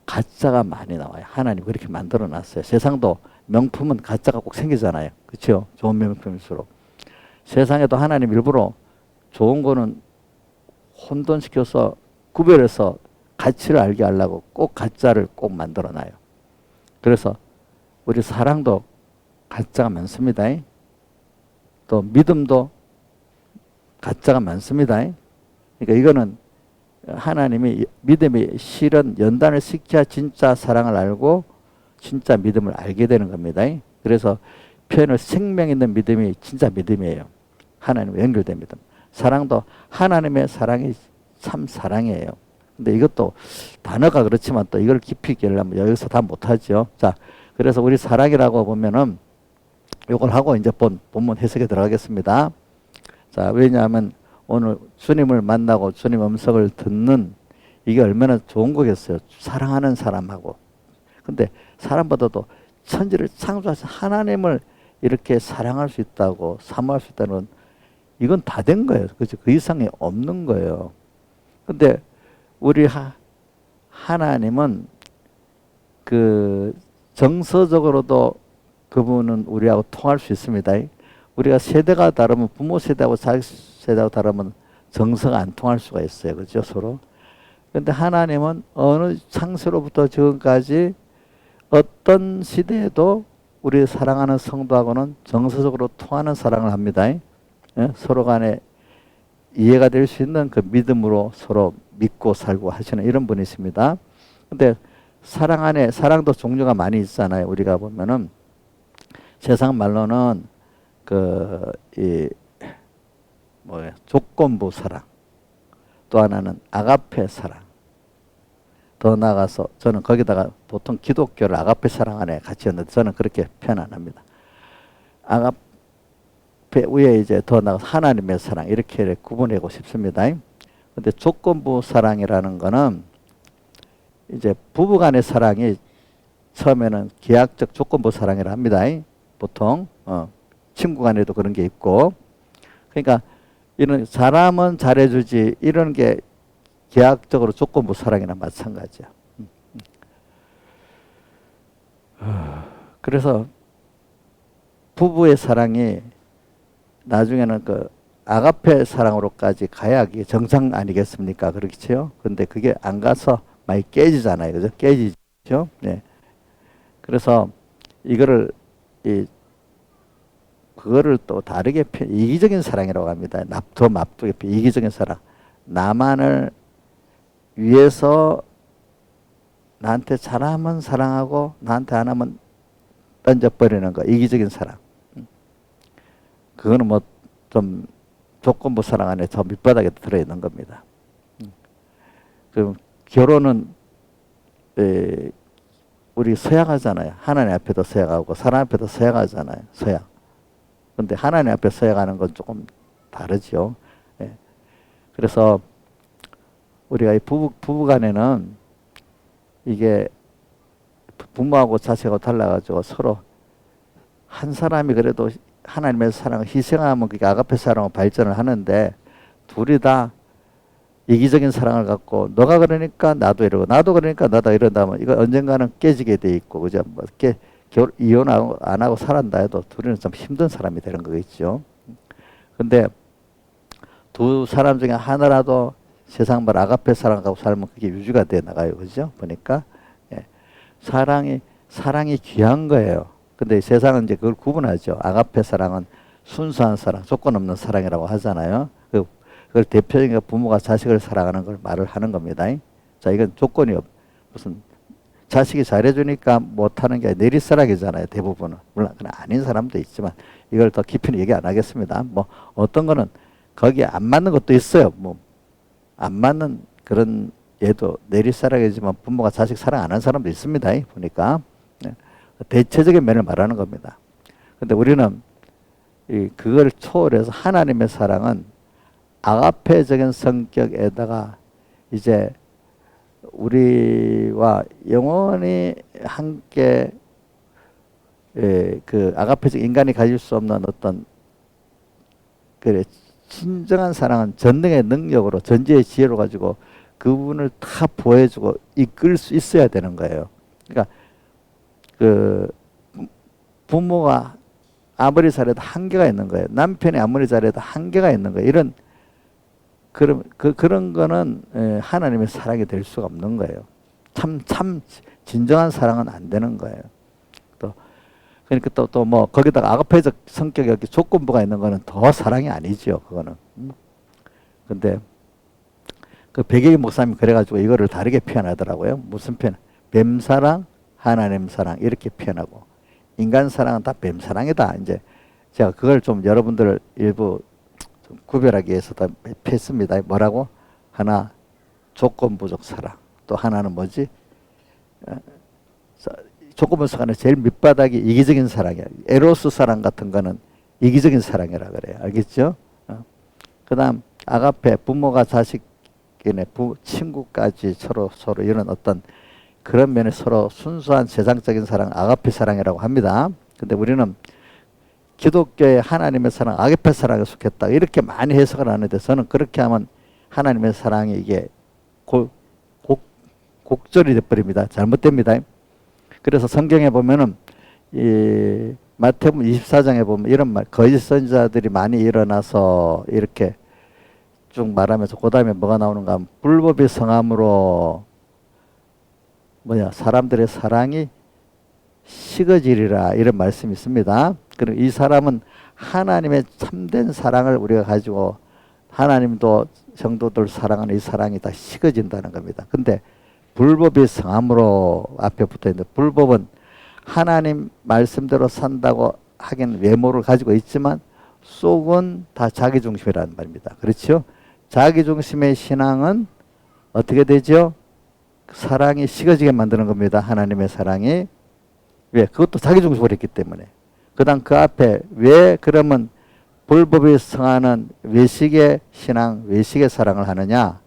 가짜가 많이 나와요. 하나님 그렇게 만들어 놨어요. 세상도 명품은 가짜가 꼭 생기잖아요. 그렇죠? 좋은 명품일수록. 세상에도 하나님 일부러 좋은 거는 혼돈시켜서 구별해서 가치를 알게 하려고 꼭 가짜를 꼭 만들어 놔요. 그래서 우리 사랑도 가짜가 많습니다. 또 믿음도 가짜가 많습니다. 그러니까 이거는 하나님이 믿음이 실은 연단을 시켜야 진짜 사랑을 알고 진짜 믿음을 알게 되는 겁니다. 그래서 표현을 생명 있는 믿음이 진짜 믿음이에요. 하나님과 연결된 믿음. 사랑도 하나님의 사랑이 참 사랑이에요. 근데 이것도 단어가 그렇지만 또 이걸 깊이 있게 하려면 여기서 다 못하죠. 자, 그래서 우리 사랑이라고 보면은 이걸 하고 이제 본문 해석에 들어가겠습니다. 자, 왜냐하면 오늘 주님을 만나고 주님 음성을 듣는 이게 얼마나 좋은 거겠어요. 사랑하는 사람하고. 근데 사람보다도 천지를 창조하신 하나님을 이렇게 사랑할 수 있다고 사모할 수 있다는 건 이건 다 된 거예요. 그렇죠? 그 이상이 없는 거예요. 근데 우리 하나님은 그 정서적으로도 그분은 우리하고 통할 수 있습니다. 우리가 세대가 다르면 부모 세대하고 자식 세대하고 다르면 정서가 안 통할 수가 있어요. 그렇죠? 서로. 그런데 하나님은 어느 창세로부터 지금까지 어떤 시대에도 우리 사랑하는 성도하고는 정서적으로 통하는 사랑을 합니다. 예? 서로 간에 이해가 될 수 있는 그 믿음으로 서로 믿고 살고 하시는 이런 분이십니다. 근데 사랑 안에 사랑도 종류가 많이 있잖아요. 우리가 보면은 세상 말로는 조건부 사랑, 또 하나는 아가페 사랑. 더 나아가서 저는 거기다가 보통 기독교를 아가페 사랑 안에 같이 했는데 저는 그렇게 표현 안 합니다. 아가페 위에 이제 더 나아가서 하나님의 사랑 이렇게 구분하고 싶습니다. 근데 조건부 사랑이라는 거는 이제 부부간의 사랑이 처음에는 계약적 조건부 사랑이라 합니다. 보통 친구 간에도 그런 게 있고, 그러니까 이런 사람은 잘해주지 이런 게 계약적으로 조건부 사랑이나 마찬가지야. 그래서 부부의 사랑이 나중에는 그 아가페 사랑으로까지 가야 이게 정상 아니겠습니까? 그렇죠? 근데 그게 안 가서 많이 깨지잖아요. 그죠? 깨지죠? 네. 그래서 이거를 그거를 또 다르게 이기적인 사랑이라고 합니다. 더 납두게 이기적인 사랑. 나만을 위해서 나한테 잘하면 사랑하고 나한테 안 하면 던져버리는 거. 이기적인 사랑. 그거는 뭐 좀 조건부 사랑 안에 저 밑바닥에 들어있는 겁니다. 그럼 결혼은 우리 서약하잖아요. 하나님 앞에도 서약하고 사람 앞에도 서약하잖아요. 서약. 근데 하나님 앞에 서약하는 건 조금 다르죠. 예. 그래서 우리가 이 부부간에는 이게 부모하고 자식하고 달라가지고 서로 한 사람이 그래도 하나님의 사랑을 희생하면 그게 아가페 사랑으로 발전을 하는데 둘이 다 이기적인 사랑을 갖고 너가 그러니까 나도 이러고 나도 그러니까 나도 이런다면 이거 언젠가는 깨지게 돼 있고 그죠? 뭐 이혼 안 하고 살았다 해도 둘이는 좀 힘든 사람이 되는 거겠죠. 근데 두 사람 중에 하나라도 세상 말 아가페 사랑하고 살면 그게 유지가 돼 나가요. 그죠? 보니까 예. 사랑이 귀한 거예요. 근데 세상은 이제 그걸 구분하죠. 아가페 사랑은 순수한 사랑, 조건 없는 사랑이라고 하잖아요. 그걸 대표적인 부모가 자식을 사랑하는 걸 말을 하는 겁니다. 자, 이건 조건이 무슨 자식이 잘해주니까 못하는 게 내리사랑이잖아요. 대부분은. 물론 그건 아닌 사람도 있지만 이걸 더 깊이는 얘기 안 하겠습니다. 뭐 어떤 거는 거기에 안 맞는 것도 있어요. 뭐 안 맞는 그런 얘도 내리사랑이지만 부모가 자식 사랑 안 하는 사람도 있습니다. 보니까. 대체적인 면을 말하는 겁니다. 근데 우리는 그걸 초월해서 하나님의 사랑은 아가페적인 성격에다가 이제 우리와 영원히 함께 그 아가페적 인간이 가질 수 없는 어떤 그래 진정한 사랑은 전능의 능력으로 전지의 지혜로 가지고 그분을 다 보여주고 이끌 수 있어야 되는 거예요. 그러니까 그 부모가 아무리 잘해도 한계가 있는 거예요. 남편이 아무리 잘해도 한계가 있는 거예요. 이런 그런 거는 하나님의 사랑이 될 수가 없는 거예요. 참 진정한 사랑은 안 되는 거예요. 또 그러니까 또 뭐 거기다가 아가페적 성격이 이렇게 조건부가 있는 거는 더 사랑이 아니죠. 그거는. 근데 그 백예기 목사님 그래가지고 이거를 다르게 표현하더라고요. 무슨 표현? 뱀사랑, 하나님 사랑 이렇게 표현하고 인간 사랑은 다 뱀사랑이다. 이제 제가 그걸 좀 여러분들을 일부 좀 구별하기 위해서 다 했습니다. 뭐라고? 하나 조건부적 사랑, 또 하나는 뭐지? 조건부적 사랑은 제일 밑바닥이 이기적인 사랑이야. 에로스 사랑 같은 거는 이기적인 사랑이라 그래요. 알겠죠? 그 다음 아가페, 부모가 자식이네, 친구까지 서로 이런 어떤 그런 면에 서로 순수한 세상적인 사랑, 아가페 사랑이라고 합니다. 근데 우리는 기독교의 하나님의 사랑, 아가페 사랑에 속했다. 이렇게 많이 해석을 하는데 저는 그렇게 하면 하나님의 사랑이 이게 곡절이 돼버립니다. 잘못됩니다. 그래서 성경에 보면은 이 마태복음 24장에 보면 이런 말, 거짓 선지자들이 많이 일어나서 이렇게 쭉 말하면서 그 다음에 뭐가 나오는가 하면 불법이 성함으로 사람들의 사랑이 식어지리라 이런 말씀이 있습니다. 그리고 이 사람은 하나님의 참된 사랑을 우리가 가지고 하나님도 성도들 사랑하는 이 사랑이 다 식어진다는 겁니다. 근데 불법이 성함으로 앞에 붙어 있는데 불법은 하나님 말씀대로 산다고 하기는 외모를 가지고 있지만 속은 다 자기중심이라는 말입니다. 그렇죠? 자기중심의 신앙은 어떻게 되죠? 사랑이 식어지게 만드는 겁니다. 하나님의 사랑이. 왜? 그것도 자기중심으로 했기 때문에. 그 다음 그 앞에 왜 그러면 불법이 성하는 외식의 신앙, 외식의 사랑을 하느냐?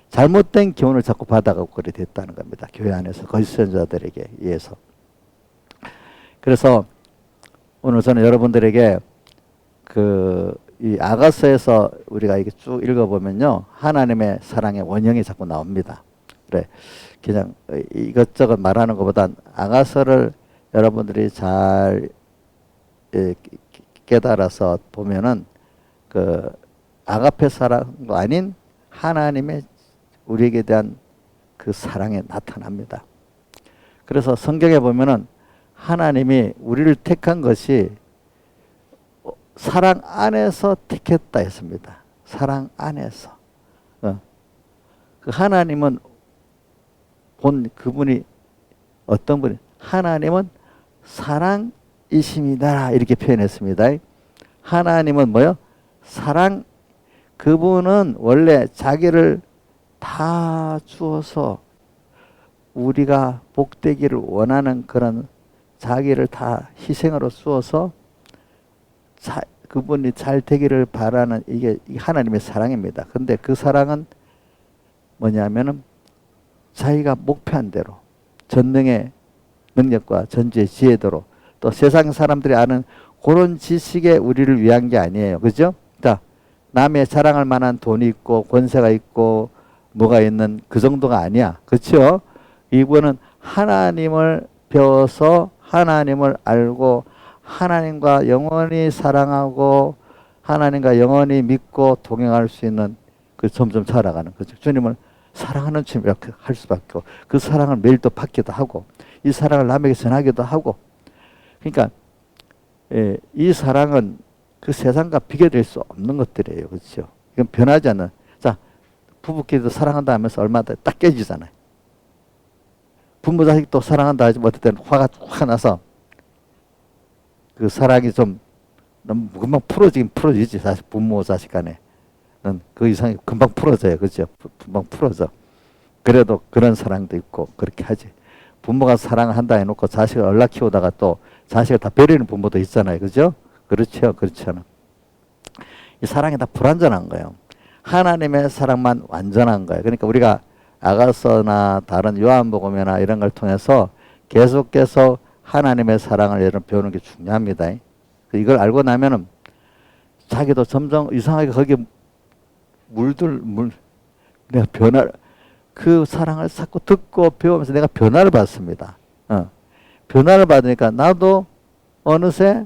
잘못된 교훈을 자꾸 받아가고 그래 됐다는 겁니다. 교회 안에서 거짓 선지자들에게 의해서. 그래서 오늘 저는 여러분들에게 이 아가서에서 우리가 이게 쭉 읽어보면요. 하나님의 사랑의 원형이 자꾸 나옵니다. 그래. 그냥 이것저것 말하는 것보단 아가서를 여러분들이 잘 깨달아서 보면은 그 아가페 사랑도 아닌 하나님의 우리에게 대한 그 사랑에 나타납니다. 그래서 성경에 보면은 하나님이 우리를 택한 것이 사랑 안에서 택했다 했습니다. 사랑 안에서. 그 하나님은 그분이 어떤 분이 하나님은 사랑이십니다. 이렇게 표현했습니다. 하나님은 뭐요? 사랑. 그분은 원래 자기를 다 주어서 우리가 복되기를 원하는 그런 자기를 다 희생으로 주어서 그분이 잘 되기를 바라는 이게 하나님의 사랑입니다. 근데 그 사랑은 뭐냐면은 자기가 목표한 대로 전능의 능력과 전지의 지혜대로 또 세상 사람들이 아는 그런 지식에 우리를 위한 게 아니에요. 그죠? 자, 남의 자랑할 만한 돈이 있고 권세가 있고 뭐가 있는 그 정도가 아니야. 그렇죠? 이분은 하나님을 배워서 하나님을 알고 하나님과 영원히 사랑하고 하나님과 영원히 믿고 동행할 수 있는 그 점점 자라가는 거죠. 주님을 사랑하는 주님 이렇게 할 수밖에 없고 그 사랑을 매일 또 받기도 하고 이 사랑을 남에게 전하기도 하고 그러니까 이 사랑은 그 세상과 비교될 수 없는 것들이에요. 그렇죠? 이건 변하지 않는. 자, 부부끼리도 사랑한다 하면서 얼마나 딱 깨지잖아요. 부모 자식도 사랑한다 하지만 어떨 때는 화가 확 나서 그 사랑이 좀 너무 금방 풀어지긴 풀어지지. 사실 부모 자식 간에 그 이상이 금방 풀어져요. 그렇죠? 금방 풀어져. 그래도 그런 사랑도 있고 그렇게 하지. 부모가 사랑을 한다 해놓고 자식을 얼라 키우다가 또 자식을 다 버리는 부모도 있잖아요. 그죠? 그렇죠? 그렇잖아. 이 사랑이 다 불완전한 거예요. 하나님의 사랑만 완전한 거예요. 그러니까 우리가 아가서나 다른 요한복음이나 이런 걸 통해서 계속해서 하나님의 사랑을 여러분 배우는 게 중요합니다. 이걸 알고 나면은 자기도 점점 이상하게 거기에 내가 그 사랑을 자꾸 듣고 배우면서 내가 변화를 받습니다. 변화를 받으니까 나도 어느새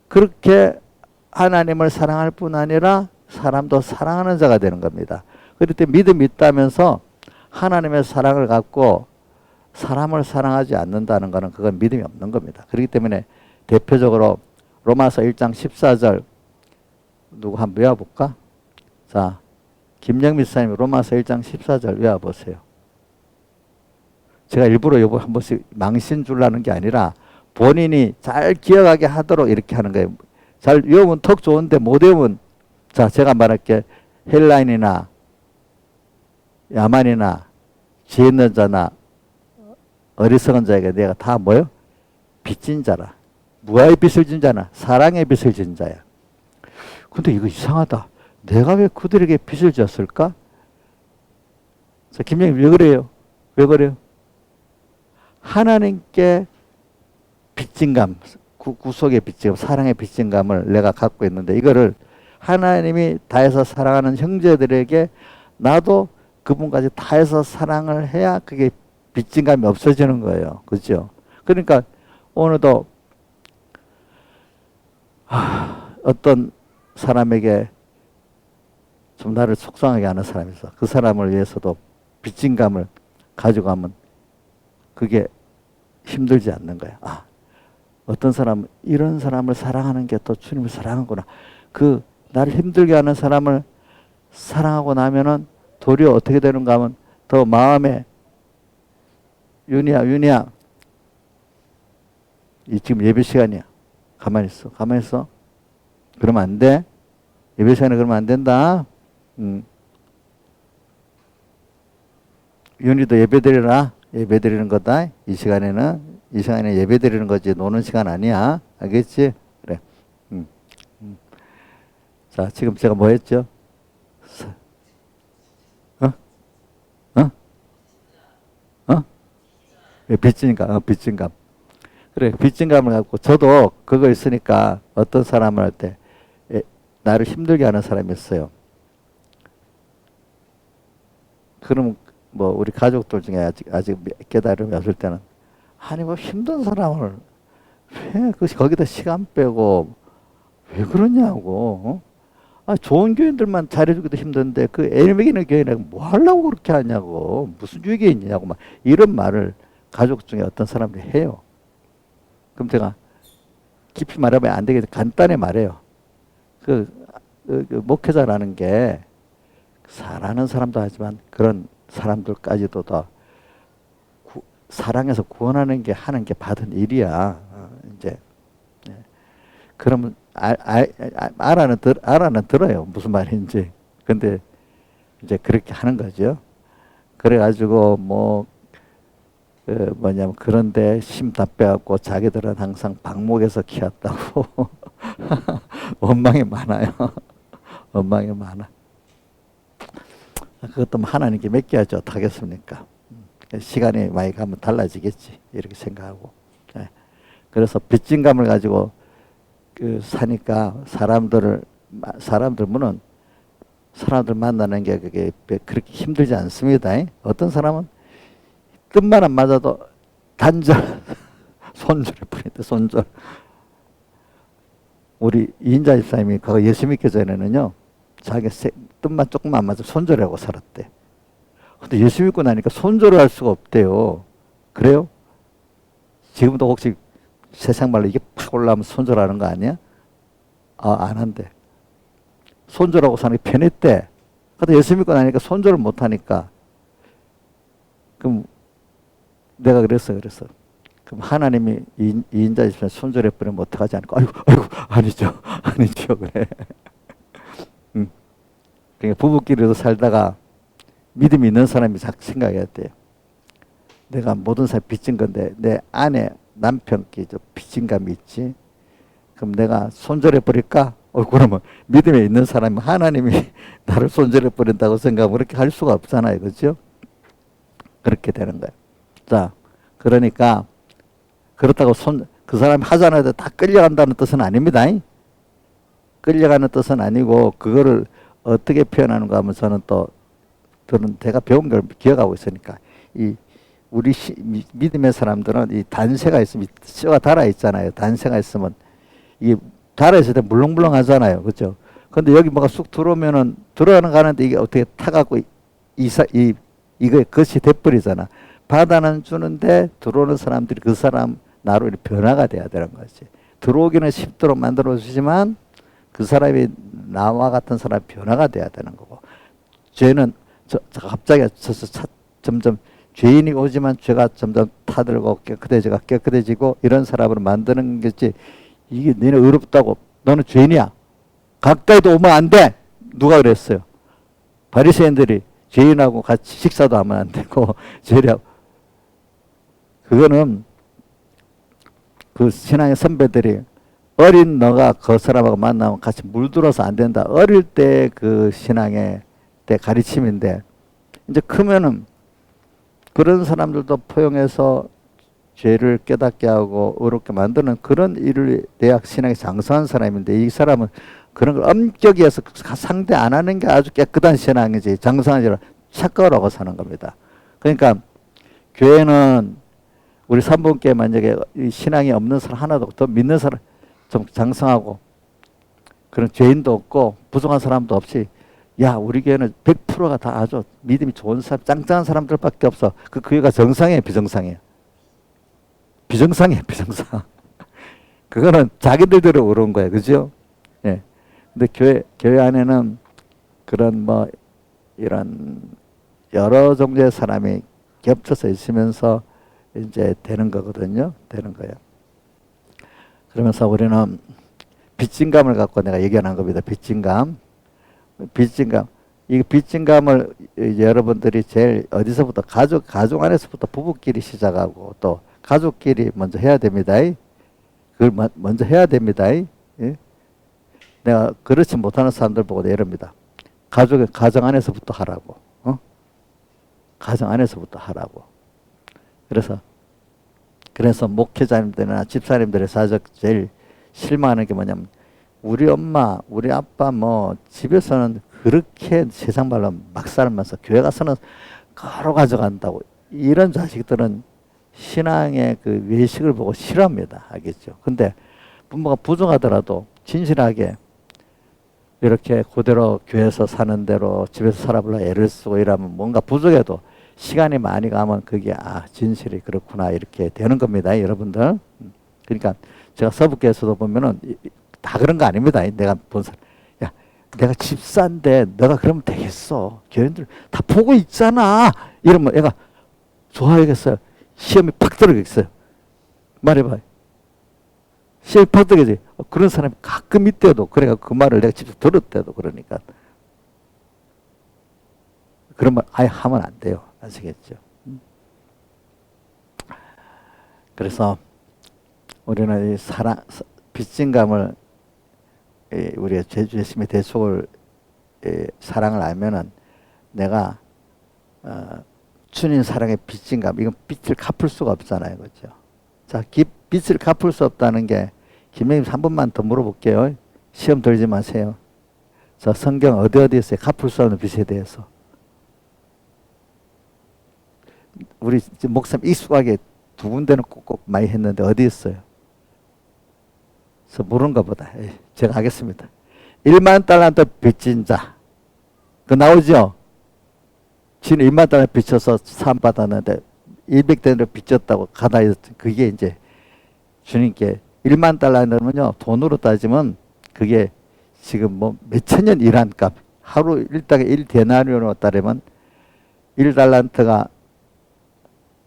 그렇게 하나님을 사랑할 뿐 아니라 사람도 사랑하는 자가 되는 겁니다. 그럴 때 믿음이 있다면서 하나님의 사랑을 갖고 사람을 사랑하지 않는다는 것은 그건 믿음이 없는 겁니다. 그렇기 때문에 대표적으로 로마서 1장 14절 누구 한번 외워볼까? 자, 김영미 사님이 로마서 1장 14절 외워보세요. 제가 일부러 요거 한 번씩 망신 주려는 게 아니라 본인이 잘 기억하게 하도록 이렇게 하는 거예요. 잘 외우면 턱 좋은데 못 외우면, 자, 제가 말할게. 헬라인이나 야만이나 지혜 있는 자나 어리석은 자에게 내가 다 뭐요? 빚진 자라. 무화의 빚을 진 자나 사랑의 빚을 진 자야. 근데 이거 이상하다. 내가 왜 그들에게 빚을 졌을까? 자, 김영님 왜 그래요? 왜 그래요? 하나님께 빚진 감, 구속의 빚진 감, 사랑의 빚진 감을 내가 갖고 있는데 이거를 하나님이 다해서 사랑하는 형제들에게 나도 그분까지 다해서 사랑을 해야 그게 빚진 감이 없어지는 거예요. 그렇죠? 그러니까 오늘도 어떤 사람에게 좀 나를 속상하게 하는 사람이 있어. 그 사람을 위해서도 빚진 감을 가져가면 그게 힘들지 않는 거야. 어떤 사람은 이런 사람을 사랑하는 게 또 주님을 사랑하구나. 그 나를 힘들게 하는 사람을 사랑하고 나면은 도리어 어떻게 되는가 하면 더 마음에 윤희야 이 지금 예배 시간이야. 가만히 있어. 그러면 안 돼. 예배 시간에 그러면 안 된다. 윤희도 예배 드리라. 예배 드리는 거다. 이 시간에 예배 드리는 거지 노는 시간 아니야. 알겠지? 그래. 자, 지금 제가 뭐 했죠? 빚진 감. 그래, 빚진 감을 갖고 저도 그거 있으니까 어떤 사람을 할 때 나를 힘들게 하는 사람이 있어요. 그럼 뭐 우리 가족들 중에 아직 깨달음이 없을 때는 아니 뭐 힘든 사람을 왜 거기다 시간 빼고 왜 그러냐고. 좋은 교인들만 잘해주기도 힘든데 그 애매기는 교인은 뭐 하려고 그렇게 하냐고. 무슨 유익이 있냐고 막 이런 말을 가족 중에 어떤 사람들이 해요. 그럼 제가 깊이 말하면 안 되겠지. 간단히 말해요. 그 목회자라는 게 사랑하는 사람도 하지만 그런 사람들까지도 다 사랑해서 구원하는 게 하는 게 받은 일이야. 이제 그러면 알아는 들어요. 무슨 말인지. 근데 이제 그렇게 하는 거죠. 그래가지고 뭐냐면 그런데 심 다 빼갖고 자기들은 항상 방목에서 키웠다고 원망이 많아요. 원망이 많아. 그것도 하나님께 맡겨야지 어떡하겠습니까? 시간이 많이 가면 달라지겠지 이렇게 생각하고. 그래서 빚진 감을 가지고 사니까 사람들 만나는 게 그게 그렇게 힘들지 않습니다. 어떤 사람은 뜻만 안 맞아도 단절 손절해 버린다. 손절. 우리 이인자 집사님이 그거 예수 믿기 전에는요 자기 뜻만 조금 안 맞아 손절하고 살았대. 근데 예수 믿고 나니까 손절을 할 수가 없대요. 그래요? 지금도 혹시 세상 말로 이게 팍 올라오면 손절하는 거 아니야? 안 한대. 손절하고 사는 게 편했대. 근데 예수 믿고 나니까 손절을 못 하니까. 그럼 내가 그랬어. 그럼 하나님이 이인자 집사님 손절해 버리면 어떡하지 않을까? 아이고, 아니죠. 그래. 그러니까 부부끼리도 살다가 믿음이 있는 사람이 생각해야 돼요. 내가 모든 사람 빚진 건데 내 아내 남편께 빚진 감이 있지. 그럼 내가 손절해 버릴까? 그러면 믿음에 있는 사람이 하나님이 나를 손절해 버린다고 생각하면 그렇게 할 수가 없잖아요. 그렇죠? 그렇게 되는 거예요. 자, 그러니까 그렇다고 그 사람이 하자는 데 다 끌려간다는 뜻은 아닙니다. 끌려가는 뜻은 아니고 그거를 어떻게 표현하는가 하면 저는 또 저는 제가 배운 걸 기억하고 있으니까 이 우리 믿음의 사람들은 이 단세가 있으면 뼈가 달아 있잖아요. 단세가 있으면 이게 달아 있을 때 물렁물렁 하잖아요. 그렇죠? 근데 여기 뭐가 쑥 들어오면은 들어가는 가는데 이게 어떻게 타갖고 이거 것이 돼버리잖아. 받아는 주는데 들어오는 사람들이 그 사람 나로 변화가 돼야 되는 거지. 들어오기는 쉽도록 만들어 주지만 그 사람이 나와 같은 사람 변화가 돼야 되는 거고. 죄는 갑자기 점점 죄인이 오지만 죄가 점점 타들고 깨끗해지고 이런 사람으로 만드는 거지. 이게 너네 의롭다고 너는 죄인이야. 가까이도 오면 안 돼. 누가 그랬어요? 바리새인들이 죄인하고 같이 식사도 하면 안 되고 죄리하고. 그거는 그 신앙의 선배들이 어린 너가 그 사람하고 만나면 같이 물들어서 안 된다. 어릴 때 그 신앙의 때 가르침인데 이제 크면은 그런 사람들도 포용해서 죄를 깨닫게 하고 의롭게 만드는 그런 일을 내야 신앙이 장성한 사람인데 이 사람은 그런 걸 엄격히 해서 상대 안 하는 게 아주 깨끗한 신앙이지 장성한 신앙 착각을 하고 사는 겁니다. 그러니까 교회는 우리 3분께 만약에 신앙이 없는 사람 하나도 없고 더 믿는 사람 좀 장성하고 그런 죄인도 없고 부족한 사람도 없이 야 우리 교회는 100%가 다 아주 믿음이 좋은 사람 짱짱한 사람들밖에 없어. 그 교회가 정상이에요 비정상이에요? 비정상이에요 비정상. 그거는 자기들대로 그런 거예요. 그죠? 예. 근데 교회 안에는 그런 뭐 이런 여러 종류의 사람이 겹쳐서 있으면서 이제 되는 거거든요. 되는 거예요. 그러면서 우리는 빚진감을 갖고 내가 얘기하는 겁니다. 빚진감. 이 빚진감을 여러분들이 제일 어디서부터 가족 안에서부터 부부끼리 시작하고 또 가족끼리 먼저 해야 됩니다. 그걸 먼저 해야 됩니다. 예? 내가 그렇지 못하는 사람들 보고 이럽니다. 가정 안에서부터 하라고. 가정 안에서부터 하라고. 그래서 목회자님들이나 집사님들의 사적 제일 실망하는 게 뭐냐면 우리 엄마, 우리 아빠 뭐 집에서는 그렇게 세상 말로 막 살면서 교회 가서는 가로 가져간다고 이런 자식들은 신앙의 그 외식을 보고 싫어합니다. 알겠죠? 근데 부모가 부족하더라도 진실하게 이렇게 그대로 교회에서 사는 대로 집에서 살아보려 애를 쓰고 이러면 뭔가 부족해도 시간이 많이 가면 그게 진실이 그렇구나 이렇게 되는 겁니다. 여러분들. 그러니까 제가 서북교에서도 보면은 다 그런 거 아닙니다. 내가 본 사람. 야, 내가 집사인데 너가 그러면 되겠어. 교인들 다 보고 있잖아. 이러면 애가 좋아하겠어요. 시험이 팍 들어가겠어요. 말해봐. 시험이 팍 들어가지. 그런 사람이 가끔 있대도 그래가 그 말을 내가 직접 들었대도 그러니까. 그런 말 아예 하면 안 돼요. 아시겠죠? 그래서 우리는 이 빚진감을 우리의 주 예수님의 대속을 사랑을 알면은 내가 주님 사랑의 빚진감 이건 빚을 갚을 수가 없잖아요, 그렇죠? 자, 빚을 갚을 수 없다는 게 김영님 한 번만 더 물어볼게요. 시험 들지 마세요. 저 성경 어디 있어요? 갚을 수 없는 빚에 대해서. 우리 목사님 익숙하게 두 군데는 꼭 많이 했는데 어디 있어요? 그래서 모르는가 보다. 제가 하겠습니다. 1만 달란트 빚진 자. 그 나오죠? 지는 1만 달란트 빚져서 사함 받았는데 200대로 빚졌다고 가다했 그게 이제 주님께 1만 달란트는요 돈으로 따지면 그게 지금 뭐 몇천 년 일한 값. 하루 일당에 1데나리온으로 따르면 1달란트가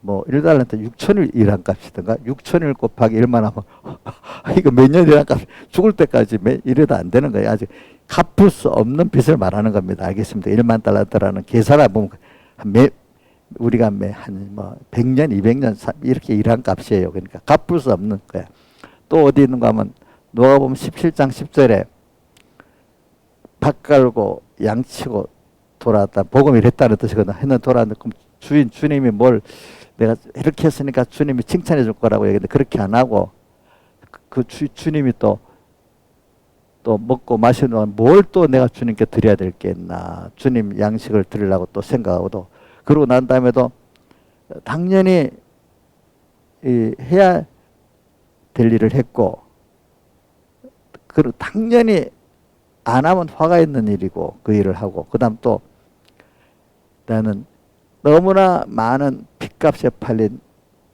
뭐 1달란트 6천일 일한 값이든가 6천일 곱하기 1만 하면 이거 몇 년 일한 값 죽을 때까지 이래도 안 되는 거예요. 아직 갚을 수 없는 빚을 말하는 겁니다. 알겠습니다. 1만 달란트라는 계산을 보면 우리가 한 뭐 100년 200년 이렇게 일한 값이에요. 그러니까 갚을 수 없는 거야. 또 어디 있는가 하면 누가복음 17장 10절에 밭 갈고 양치고 돌아왔다. 복음이 이랬다는 뜻이거든. 했는 돌아왔는데 주님이 뭘 내가 이렇게 했으니까 주님이 칭찬해 줄 거라고 얘기했는데 그렇게 안 하고 주님이 또 먹고 마시는 동안 뭘 또 내가 주님께 드려야 될 게 있나. 주님 양식을 드리려고 또 생각하고도 그러고 난 다음에도 당연히 해야 될 일을 했고 그리고 당연히 안 하면 화가 있는 일이고 그 일을 하고 그 다음 또 나는 너무나 많은 핏값에 팔린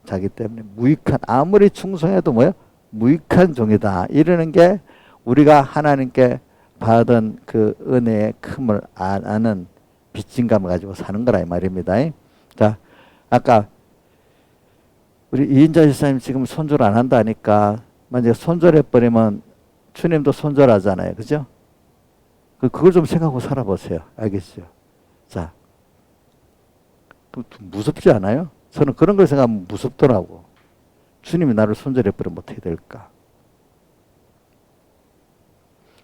자기 때문에 무익한 아무리 충성해도 뭐야? 무익한 종이다. 이러는 게 우리가 하나님께 받은 그 은혜의 큼을 아는 빚진감을 가지고 사는 거라 이 말입니다. 자, 아까 우리 이인자 집사님 지금 손절 안 한다니까 만약에 손절해버리면 주님도 손절하잖아요. 그죠? 그걸 좀 생각하고 살아보세요. 알겠죠? 자, 좀 무섭지 않아요? 저는 그런 걸 생각하면 무섭더라고. 주님이 나를 손절해버리면 어떻게 될까?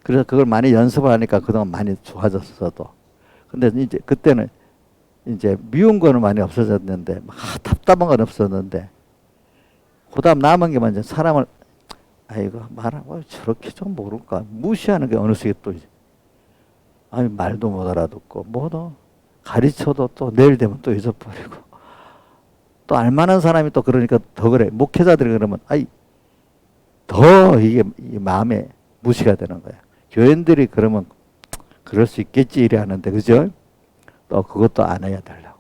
그래서 그걸 많이 연습을 하니까 그동안 많이 좋아졌어도. 근데 이제 그때는 이제 미운 거는 많이 없어졌는데, 답답한 건 없었는데, 그 다음 남은 게 먼저 사람을, 아이고, 말하고 저렇게 좀 모를까. 무시하는 게 어느 순간 또, 아니, 말도 못 알아듣고, 뭐도 가르쳐도 또 내일 되면 또 잊어버리고. 또 알만한 사람이 또 그러니까 더 그래. 목회자들이 그러면, 더 이게 마음에 무시가 되는 거야. 교인들이 그러면 그럴 수 있겠지 이래 하는데 그죠? 또 그것도 안 해야 되려고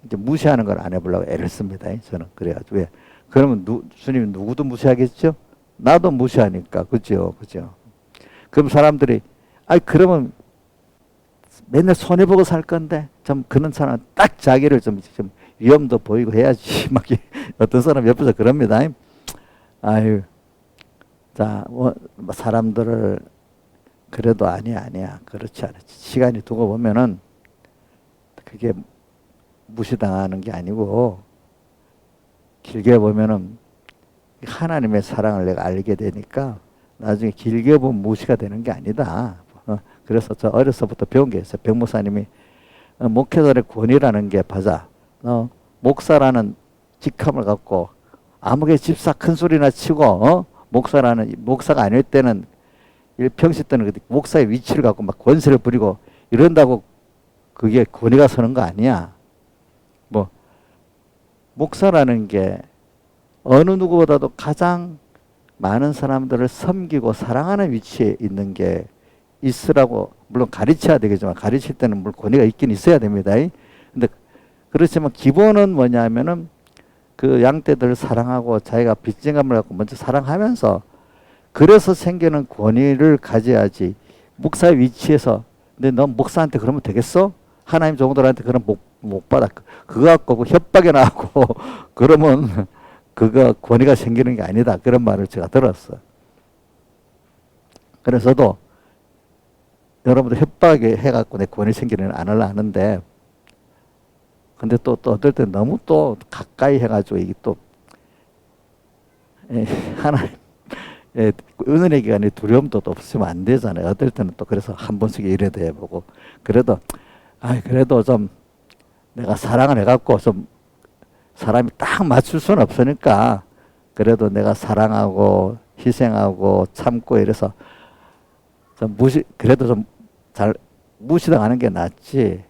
이제 무시하는 걸 안 해보려고 애를 씁니다. 저는 그래가지고 왜? 그러면 주님이 누구도 무시하겠죠? 나도 무시하니까 그죠? 그럼 사람들이 그러면 맨날 손해 보고 살 건데 좀 그런 사람 딱 자기를 좀 위험도 보이고 해야지 막 어떤 사람 옆에서 그럽니다. 아유. 자, 사람들을 그래도 아니야. 그렇지 않지. 시간이 두고 보면은 그게 무시당하는 게 아니고 길게 보면은 하나님의 사랑을 내가 알게 되니까 나중에 길게 보면 무시가 되는 게 아니다. 그래서 저 어려서부터 배운 게 있어요. 백목사님이 목회자의 권위라는 게 맞아. 목사라는 직함을 갖고 아무개 집사 큰 소리나 치고 목사가 아닐 때는 평시 때는 목사의 위치를 갖고 막 권세를 부리고 이런다고 그게 권위가 서는 거 아니야. 목사라는 게 어느 누구보다도 가장 많은 사람들을 섬기고 사랑하는 위치에 있는 게 있으라고 물론 가르쳐야 되겠지만 가르칠 때는 물론 권위가 있긴 있어야 됩니다. 근데 그렇지만 기본은 뭐냐면은 그 양떼들을 사랑하고 자기가 빚진감을 갖고 먼저 사랑하면서 그래서 생기는 권위를 가져야지. 목사의 위치에서 근데 너 목사한테 그러면 되겠어? 하나님 종들한테 그럼 못 받아. 그거 갖고 협박에 나가고 그러면 그거 권위가 생기는 게 아니다. 그런 말을 제가 들었어. 그래서도 여러분들 협박에 해갖고 내 권위 생기는 안 하려 하는데 근데 또 어떨 때 너무 또 가까이 해가지고 이게 또 하나님 은은의 기간에 두려움도 없으면 안 되잖아요. 어떨 때는 또 그래서 한 번씩 이래도 해보고 그래도 그래도 좀 내가 사랑을 해갖고 좀 사람이 딱 맞출 수는 없으니까 그래도 내가 사랑하고 희생하고 참고 이래서 좀 그래도 좀 잘 무시당하는 게 낫지.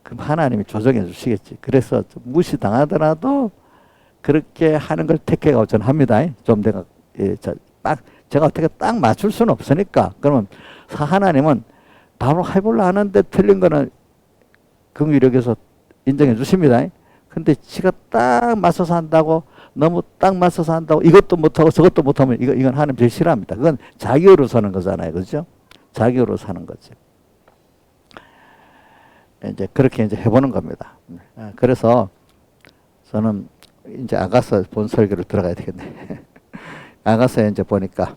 그럼 하나님이 조정해 주시겠지. 그래서 좀 무시당하더라도 그렇게 하는 걸 택해가고 저는 합니다. 좀 내가 제가 어떻게 딱 맞출 수는 없으니까. 그러면 하나님은 바로 해보려 하는데 틀린 거는 긍휼력에서 인정해 주십니다. 근데 지가 딱 맞서서 한다고 너무 딱 맞서서 한다고 이것도 못하고 저것도 못하면 이건 하나님 제일 싫어합니다. 그건 자기로 사는 거잖아요. 그죠? 자기로 사는 거지. 이제 그렇게 이제 해보는 겁니다. 그래서 저는 이제 아가서 본 설교를 들어가야 되겠네. 아가서에 이제 보니까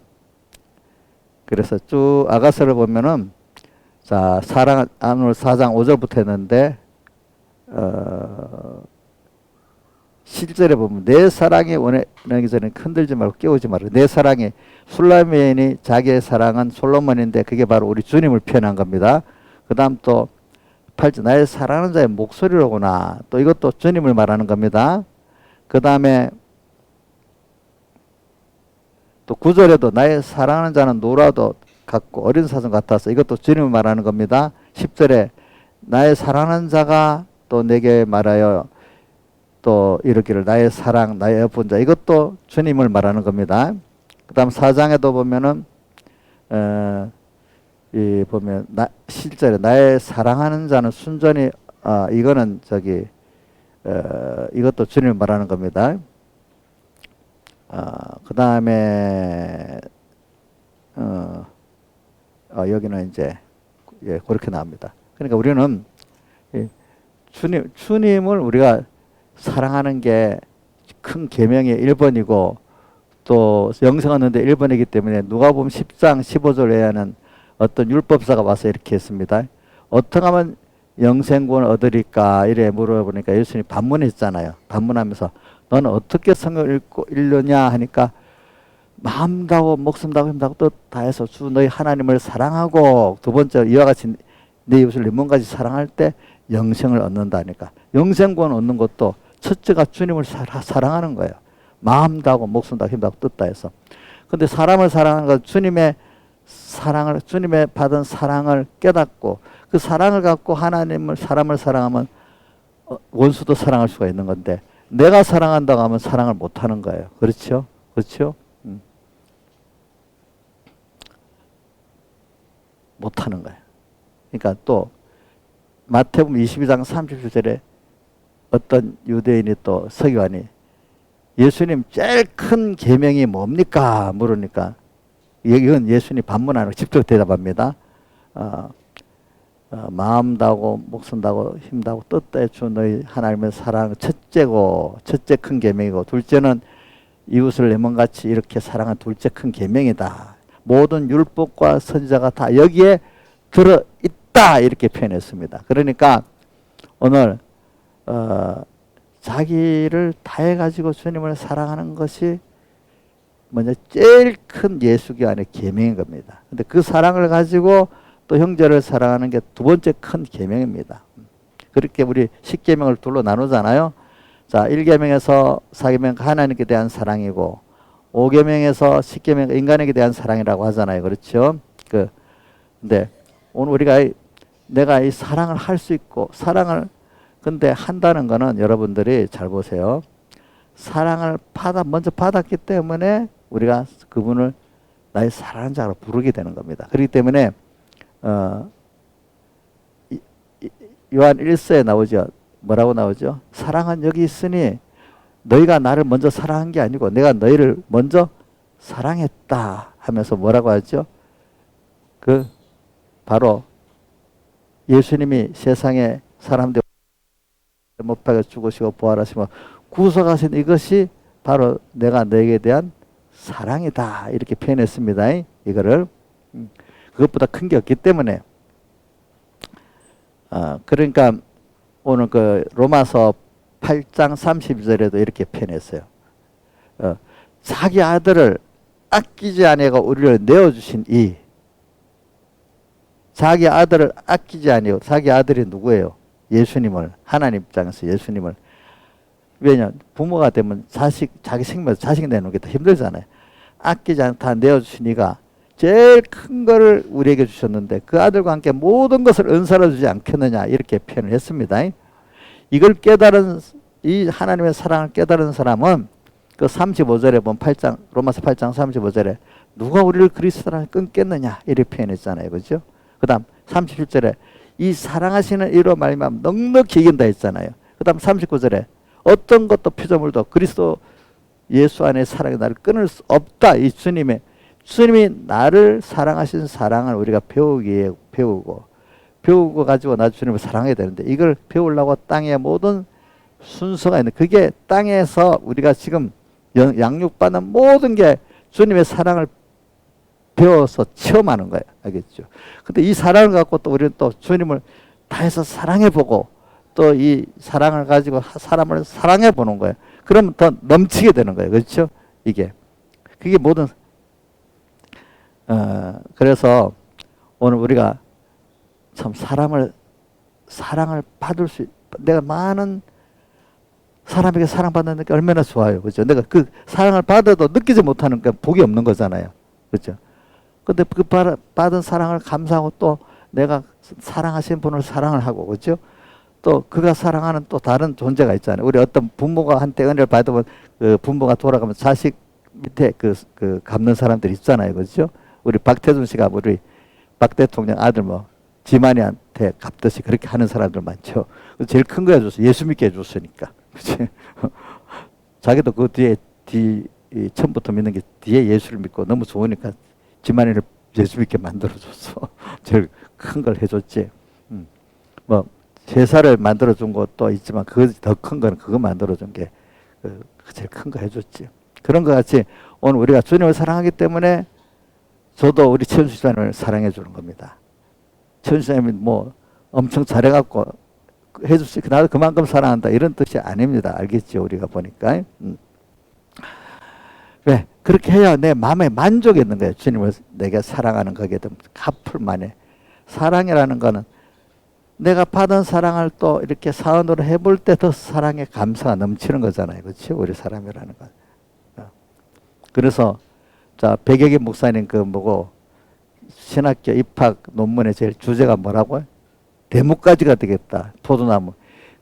그래서 쭉 아가서를 보면은 자 사랑 오늘 4장 5절부터 했는데 실제로 보면 내 사랑이 원하기 전에 흔들지 말고 깨우지 말고 내 사랑이 술라면이 자기의 사랑은 솔로몬인데 그게 바로 우리 주님을 표현한 겁니다. 그 다음 또 8절 나의 사랑하는 자의 목소리로구나. 또 이것도 주님을 말하는 겁니다. 그 다음에 또 9절에도 나의 사랑하는 자는 노라도 같고 어린 사슴 같아서 이것도 주님을 말하는 겁니다. 10절에 나의 사랑하는 자가 또 내게 말하여 또 이르기를 나의 사랑 나의 예쁜 자, 이것도 주님을 말하는 겁니다. 그 다음 4장에도 보면은 이 보면 실제로 나의 사랑하는 자는 순전히 이거는 이것도 주님을 말하는 겁니다. 그 다음에 여기는 이제 그렇게 나옵니다. 그러니까 우리는 주님을 우리가 사랑하는 게 큰 계명의 1번이고 또 영생 얻는데 1번이기 때문에 누가복음 10장 15절에는 어떤 율법사가 와서 이렇게 했습니다. 어떻게 하면 영생구원을 얻으리까 이래 물어보니까 예수님이 반문했잖아요. 반문하면서 너는 어떻게 성경을 읽느냐 하니까 마음 다하고 목숨 다하고 힘 다하고 뜻 다해서 주 너희 하나님을 사랑하고 두 번째 이와 같이 내 이웃을 내 몸까지 사랑할 때 영생을 얻는다니까. 영생구원 얻는 것도 첫째가 주님을 사랑하는 거예요. 마음 다하고 목숨 다하고 힘 다하고 뜻 다해서. 근데 사람을 사랑하는 건 주님의 받은 사랑을 깨닫고 그 사랑을 갖고 사람을 사랑하면 원수도 사랑할 수가 있는 건데 내가 사랑한다고 하면 사랑을 못 하는 거예요. 그렇죠? 그렇죠? 못 하는 거예요. 그러니까 또 마태복음 22장 37절에 어떤 유대인이 또 서기관이 예수님 제일 큰 계명이 뭡니까? 물으니까 이건 예수님 반문하는 직접 대답합니다. 마음 다하고 목숨 다하고 힘 다하고 뜻 다해 주 너희 하나님의 사랑 첫째 큰 계명이고 둘째는 이웃을 내 몸같이 이렇게 사랑한 둘째 큰 계명이다. 모든 율법과 선지자가 다 여기에 들어있다 이렇게 표현했습니다. 그러니까 오늘 자기를 다해가지고 주님을 사랑하는 것이 먼저 제일 큰 예수교 안의 계명인 겁니다. 근데 그 사랑을 가지고 또 형제를 사랑하는 게 두 번째 큰 계명입니다. 그렇게 우리 10계명을 둘로 나누잖아요. 자, 1계명에서 4계명 하나님께 대한 사랑이고 5계명에서 10계명 인간에게 대한 사랑이라고 하잖아요. 그렇죠? 근데 오늘 내가 이 사랑을 할 수 있고 근데 한다는 거는 여러분들이 잘 보세요. 사랑을 먼저 받았기 때문에 우리가 그분을 나의 사랑하는 자로 부르게 되는 겁니다. 그렇기 때문에 요한 1서에 나오죠. 뭐라고 나오죠? 사랑은 여기 있으니 너희가 나를 먼저 사랑한 게 아니고 내가 너희를 먼저 사랑했다 하면서 뭐라고 하죠? 바로 예수님이 세상에 사람들 못 박아 죽으시고 부활하시고 구속하신 이것이 바로 내가 너에게 대한 사랑이다 이렇게 표현했습니다. 이거를 그것보다 큰 게 없기 때문에 그러니까 오늘 로마서 8장 32절에도 이렇게 표현했어요. 자기 아들을 아끼지 아니하고 우리를 내어주신 자기 아들을 아끼지 아니하고 자기 아들이 누구예요? 예수님을 하나님 입장에서 예수님을 왜냐 부모가 되면 자기 생명에서 자식 내놓는 게 더 힘들잖아요. 아끼지 않다 내어주신 이가 제일 큰 거를 우리에게 주셨는데 그 아들과 함께 모든 것을 은사로 주지 않겠느냐 이렇게 표현을 했습니다. 이걸 깨달은 이 하나님의 사랑을 깨달은 사람은 그 35절에 보면 로마서 8장 35절에 누가 우리를 그리스도 사랑을 끊겠느냐 이렇게 표현했잖아요. 그죠? 그 다음 37절에 이 사랑하시는 이로 말미암아 넉넉히 이긴다 했잖아요. 그 다음 39절에 어떤 것도 피조물도 그리스도 예수 안에 사랑이 나를 끊을 수 없다. 이 주님이 나를 사랑하신 사랑을 우리가 배우고 가지고 나 주님을 사랑해야 되는데 이걸 배우려고 땅의 모든 순서가 있는 그게 땅에서 우리가 지금 양육받는 모든 게 주님의 사랑을 배워서 체험하는 거예요. 알겠죠? 근데 이 사랑을 갖고 또 우리는 또 주님을 다해서 사랑해보고 또 이 사랑을 가지고 사람을 사랑해보는 거예요. 그러면 더 넘치게 되는 거예요. 그렇죠? 그게 모든 그래서 오늘 우리가 참 사람을 사랑을 받을 수, 내가 많은 사람에게 사랑받는 게 얼마나 좋아요. 그죠? 내가 그 사랑을 받아도 느끼지 못하는 게 복이 없는 거잖아요. 그죠? 근데 그 받은 사랑을 감사하고 또 내가 사랑하신 분을 사랑을 하고, 그죠? 또 그가 사랑하는 또 다른 존재가 있잖아요. 우리 어떤 부모가 한테 은혜를 받으면 그 부모가 돌아가면 자식 밑에 그 갚는 사람들이 있잖아요. 그죠? 우리 박태준 씨가 우리 박 대통령 아들 뭐 지만이한테 갚듯이 그렇게 하는 사람들 많죠. 제일 큰 거 해줬어. 예수 믿게 해줬으니까. 그치? 자기도 그 처음부터 믿는 게 뒤에 예수를 믿고 너무 좋으니까 지만이를 예수 믿게 만들어줬어. 제일 큰 걸 해줬지. 뭐 제사를 만들어준 것도 있지만 그 더 큰 거는 그거 만들어준 게 제일 큰 거 해줬지. 그런 것 같이 오늘 우리가 주님을 사랑하기 때문에 저도 우리 최은수 집사님을 사랑해 주는 겁니다. 최은수 집사님이 뭐 엄청 잘해갖고 해줄 수 있고 나도 그만큼 사랑한다 이런 뜻이 아닙니다. 알겠죠? 우리가 보니까. 왜? 그렇게 해야 내 마음에 만족이 있는 거예요. 주님을 내가 사랑하는 거기에 대한 갚을 만해. 사랑이라는 거는 내가 받은 사랑을 또 이렇게 사원으로 해볼 때 더 사랑의 감사가 넘치는 거잖아요. 그렇죠? 우리 사람이라는 건. 그래서 자 백혁기 목사님 그 뭐고 신학교 입학 논문의 제일 주제가 뭐라고요? 대목까지가 되겠다. 포도나무.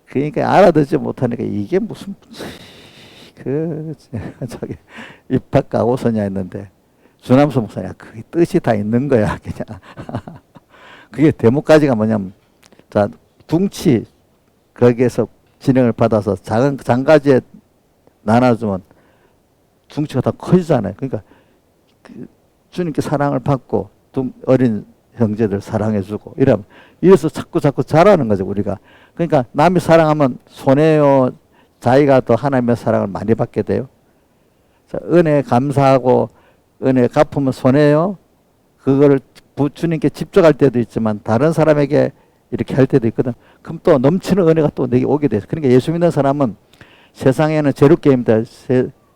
그러니까 알아듣지 못하니까 이게 무슨 저기 입학 가고서냐 했는데 주남수 목사님 그게 뜻이 다 있는 거야 그냥. 그게 대목까지가 뭐냐면 자 둥치 거기에서 진행을 받아서 작은 장가지에 나눠주면 둥치가 다 커지잖아요. 그러니까 주님께 사랑을 받고 어린 형제들 사랑해주고 이러면 이래서 자꾸 자라는 거죠 우리가. 그러니까 남이 사랑하면 손해요. 자기가 더 하나님의 사랑을 많이 받게 돼요. 자, 은혜 감사하고 은혜 갚으면 손해요. 그거를 주님께 집중할 때도 있지만 다른 사람에게 이렇게 할 때도 있거든. 그럼 또 넘치는 은혜가 또 내게 오게 돼요. 그러니까 예수 믿는 사람은 세상에는 제로게임이다.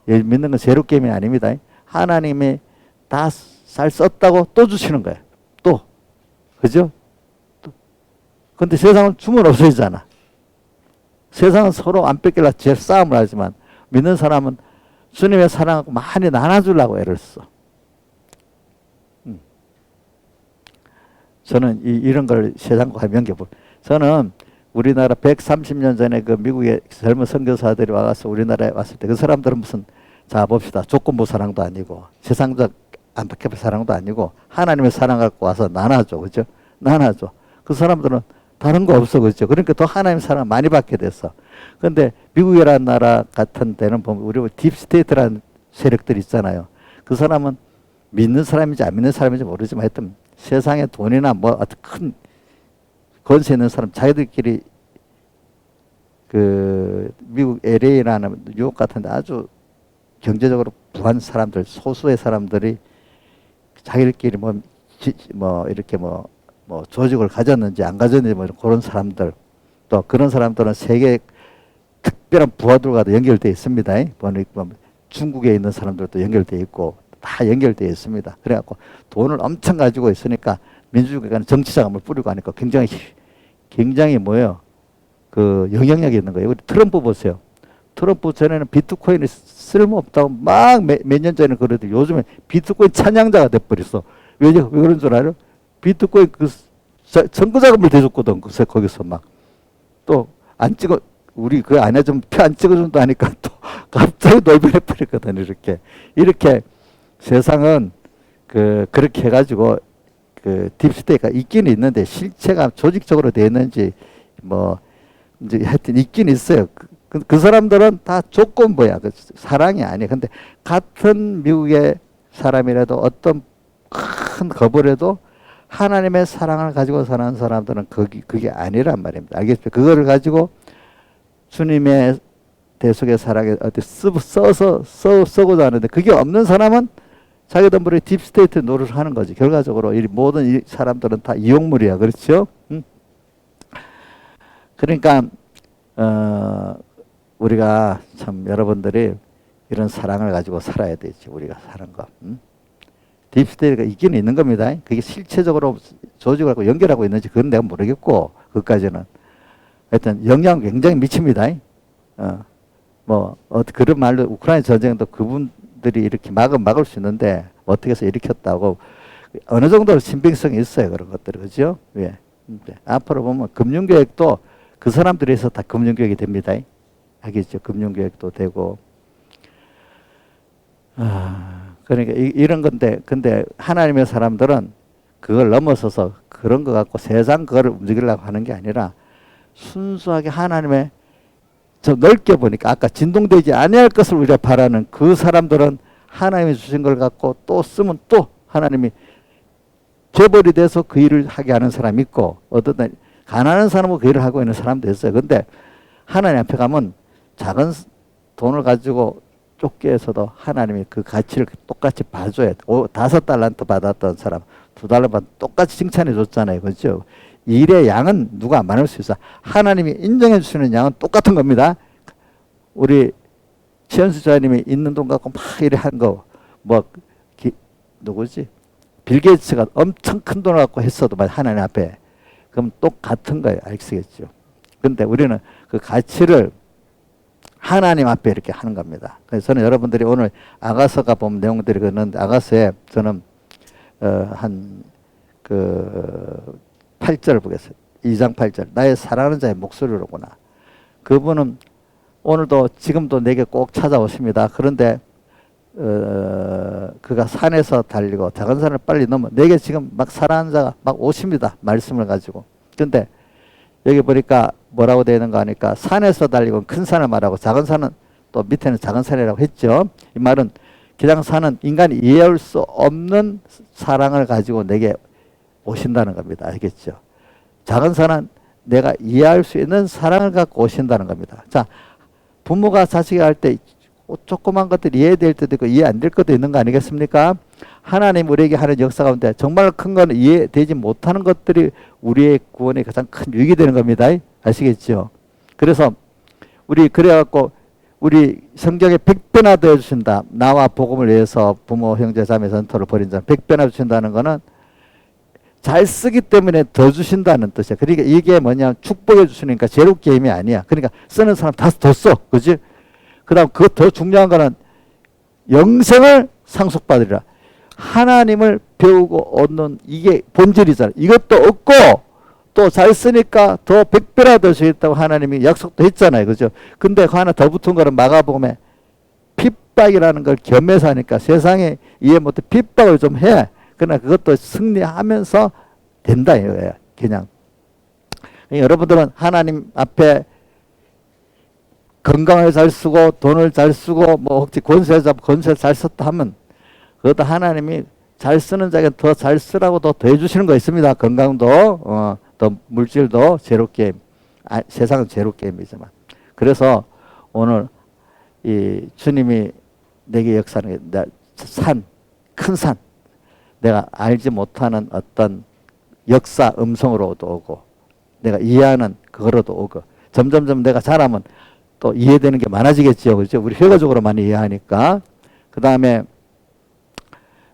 믿는 건 제로게임이 아닙니다. 하나님이 다 잘 썼다고 또 주시는 거예요. 또. 그죠? 근데 세상은 주면 없어지잖아. 세상은 서로 안 뺏길라 제일 싸움을 하지만 믿는 사람은 주님의 사랑하고 많이 나눠주려고 애를 써. 저는 이런 걸 세상과 연결해. 저는 우리나라 130년 전에 그 미국의 젊은 선교사들이 와서 우리나라에 왔을 때 그 사람들은 무슨 자 봅시다. 조건부 사랑도 아니고 세상적 안팎의 사랑도 아니고 하나님의 사랑 갖고 와서 나눠줘. 그죠? 나눠줘. 그 사람들은 다른 거 없어. 그죠? 그러니까 더 하나님의 사랑 많이 받게 됐어. 그런데 미국이라는 나라 같은 데는 보면 우리 딥스테이트라는 세력들이 있잖아요. 그 사람은 믿는 사람인지 안 믿는 사람인지 모르지만 하여튼 세상에 돈이나 뭐 아주 큰 권세 있는 사람 자기들끼리 그 미국 LA라는 뉴욕 같은 데 아주 경제적으로 부한 사람들 소수의 사람들이 자기들끼리 뭐 이렇게 뭐 조직을 가졌는지 안 가졌는지 뭐 그런 사람들 또 그런 사람들은 세계 특별한 부하들과도 연결되어 있습니다. 중국에 있는 사람들도 연결되어 있고 다 연결되어 있습니다. 그래갖고 돈을 엄청 가지고 있으니까 민주주의가 정치 자금을 뿌리고 하니까 굉장히 뭐예요? 그 영향력이 있는 거예요. 우리 트럼프 보세요. 트럼프 전에는 비트코인이 쓸모없다고 막 몇 년 전에 그래도 요즘에 비트코인 찬양자가 돼버렸어. 왜 그런 줄 알아요? 비트코인 그 선거 자금을 대줬거든. 거기서 막 또 안 찍어 우리 그 안에 좀 표 안 찍어준다 하니까 또 갑자기 놀변해버렸거든. 이렇게 세상은 그렇게 해가지고 그 딥스테이트가 있기는 있는데 실체가 조직적으로 되어 있는지 뭐 이제 하여튼 있긴 있어요. 그 사람들은 다 조건부야. 그 사랑이 아니야. 근데 같은 미국의 사람이라도 어떤 큰 겁을 해도 하나님의 사랑을 가지고 사는 사람들은 그게 아니란 말입니다. 알겠죠? 그거를 가지고 주님의 대속의 사랑에 어디 써고자 하는데 그게 없는 사람은 자기 돈벌이 딥스테이트 노릇을 하는 거지. 결과적으로 이 모든 이 사람들은 다 이용물이야. 그렇죠? 그러니까 우리가 참 여러분들이 이런 사랑을 가지고 살아야 되지. 우리가 사는 거. 딥스테이트가 있기는 있는 겁니다. 그게 실체적으로 조직을 하고 연결하고 있는지 그건 내가 모르겠고 그것까지는. 하여튼 영향 굉장히 미칩니다. 그런 말로 우크라이나 전쟁도 그분들이 이렇게 막을 수 있는데 어떻게 해서 일으켰다고 어느 정도 신빙성이 있어요. 그런 것들이. 그죠? 예. 앞으로 보면 금융교육도 그 사람들이 해서 다 금융교육이 됩니다. 알겠죠? 금융교육도 되고. 그러니까 이런 건데, 근데 하나님의 사람들은 그걸 넘어서서 그런 거 갖고 세상 그걸 움직이려고 하는 게 아니라 순수하게 하나님의 저 넓게 보니까 아까 진동되지 아니할 것을 우리가 바라는 그 사람들은 하나님이 주신 걸 갖고 또 쓰면 또 하나님이 재벌이 돼서 그 일을 하게 하는 사람이 있고 어떤 날 가난한 사람은 그 일을 하고 있는 사람도 있어요. 근데 하나님 앞에 가면 작은 돈을 가지고 쫓겨서도 하나님이 그 가치를 똑같이 봐줘야 돼. 5달란트 받았던 사람 2달러 받 똑같이 칭찬해 줬잖아요. 그렇죠? 일의 양은 누가 많을 수 있어. 하나님이 인정해 주시는 양은 똑같은 겁니다. 우리 최현수 자님이 있는 돈 갖고 막 이래 한 거 누구지? 빌 게이츠가 엄청 큰 돈을 갖고 했어도 하나님 앞에 그럼 똑같은 거예요. 아시겠죠? 근데 우리는 그 가치를 하나님 앞에 이렇게 하는 겁니다. 그래서 저는 여러분들이 오늘 아가서가 보면 내용들이 그런데 아가서에 저는 한 8절 보겠어요. 2장 8절. 나의 사랑하는 자의 목소리로구나. 그분은 오늘도 지금도 내게 꼭 찾아오십니다. 그런데 그가 산에서 달리고 작은 산을 빨리 넘어 내게 지금 막 사랑하는 자가 막 오십니다. 말씀을 가지고. 근데 여기 보니까 뭐라고 되어 있는가 하니까 산에서 달리고 큰 산을 말하고 작은 산은 또 밑에는 작은 산이라고 했죠. 이 말은 그냥 산은 인간이 이해할 수 없는 사랑을 가지고 내게 오신다는 겁니다. 알겠죠? 작은 산은 내가 이해할 수 있는 사랑을 갖고 오신다는 겁니다. 자, 부모가 자식이 할 때 조그만 것들이 이해될 때도 있고 이해 안 될 것도 있는 거 아니겠습니까? 하나님 우리에게 하는 역사 가운데 정말 큰 거는 이해되지 못하는 것들이 우리의 구원에 가장 큰 유익이 되는 겁니다. 아시겠죠? 그래서 그래갖고 우리 성경에 100배나 더 해주신다. 나와 복음을 위해서 부모, 형제, 자매 전토를 벌인 자는 100배나 주신다는 거는 잘 쓰기 때문에 더 주신다는 뜻이야. 그러니까 이게 뭐냐 축복해 주시니까 제로 게임이 아니야. 그러니까 쓰는 사람 다 더 써. 그지? 그 다음 그거 더 중요한 거는 영생을 상속받으리라. 하나님을 배우고 얻는 이게 본질이잖아. 이것도 얻고 또 잘 쓰니까 더 100배나 더 주겠다고 하나님이 약속도 했잖아요. 그죠? 근데 그 하나 더 붙은 거는 마가복음에 핍박이라는 걸 겸해서 하니까 세상에 이해 못해 핍박을 좀 해. 그러나 그것도 승리하면서 된다 이거예요. 그냥 여러분들은 하나님 앞에 건강을 잘 쓰고 돈을 잘 쓰고 뭐 혹시 권세 잡고 권세 잘 썼다 하면 그것도 하나님이 잘 쓰는 자에게 더 잘 쓰라고 더 해주시는 거 있습니다. 건강도 또 물질도 제로 게임. 세상은 제로 게임이지만 그래서 오늘 이 주님이 내게 역사하는 게 큰 산 내가 알지 못하는 어떤 역사 음성으로도 오고 내가 이해하는 그거로도 오고 점점점 내가 잘하면 또 이해되는 게 많아지겠죠. 그렇죠? 우리 효과적으로 많이 이해하니까. 그 다음에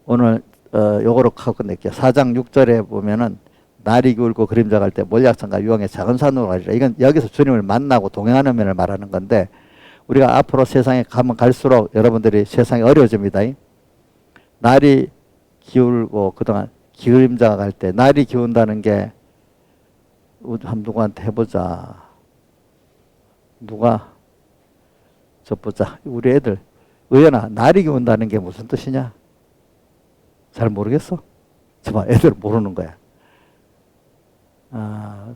오늘 요거로 하고 끝낼게요. 4장 6절에 보면은 날이 기울고 그림자 갈 때 몰약산과 유황의 작은 산으로 가리라. 이건 여기서 주님을 만나고 동행하는 면을 말하는 건데 우리가 앞으로 세상에 가면 갈수록 여러분들이 세상이 어려워집니다. 날이 기울고 그동안 그림자가 갈 때 날이 기운다는 게 한 누구한테 해보자. 누가 저 보자. 우리 애들 의연아 날이 기운다는 게 무슨 뜻이냐? 잘 모르겠어? 정말 애들 모르는 거야.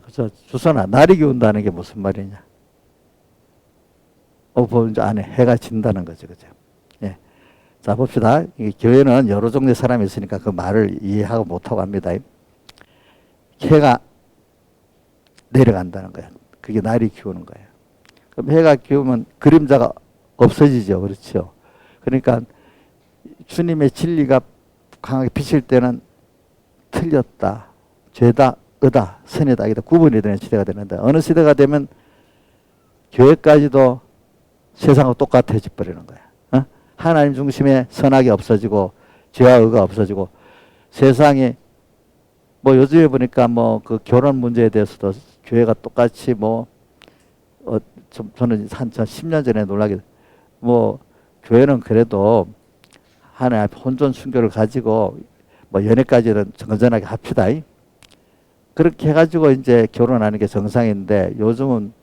그죠. 주선아 날이 기운다는 게 무슨 말이냐? 보면 안에 해가 진다는 거죠. 그죠? 예. 자 봅시다. 이 교회는 여러 종류의 사람이 있으니까 그 말을 이해하고 못하고 합니다. 해가 내려간다는 거야. 그게 날이 기우는 거예요. 그럼 해가 기우면 그림자가 없어지죠. 그렇죠. 그러니까 주님의 진리가 강하게 비칠 때는 틀렸다, 죄다, 의다, 선이다, 이게 구분이 되는 시대가 되는데 어느 시대가 되면 교회까지도 세상하고 똑같아져 버리는 거야. 하나님 중심의 선악이 없어지고 죄와 의가 없어지고 세상이 뭐 요즘에 보니까 뭐 그 결혼 문제에 대해서도 교회가 똑같이 뭐 좀 저는 한 10년 전에 놀라게 뭐 교회는 그래도 하나님 앞에 혼전 순교를 가지고 뭐 연애까지는 건전하게 합시다. 그렇게 해가지고 이제 결혼하는 게 정상인데 요즘은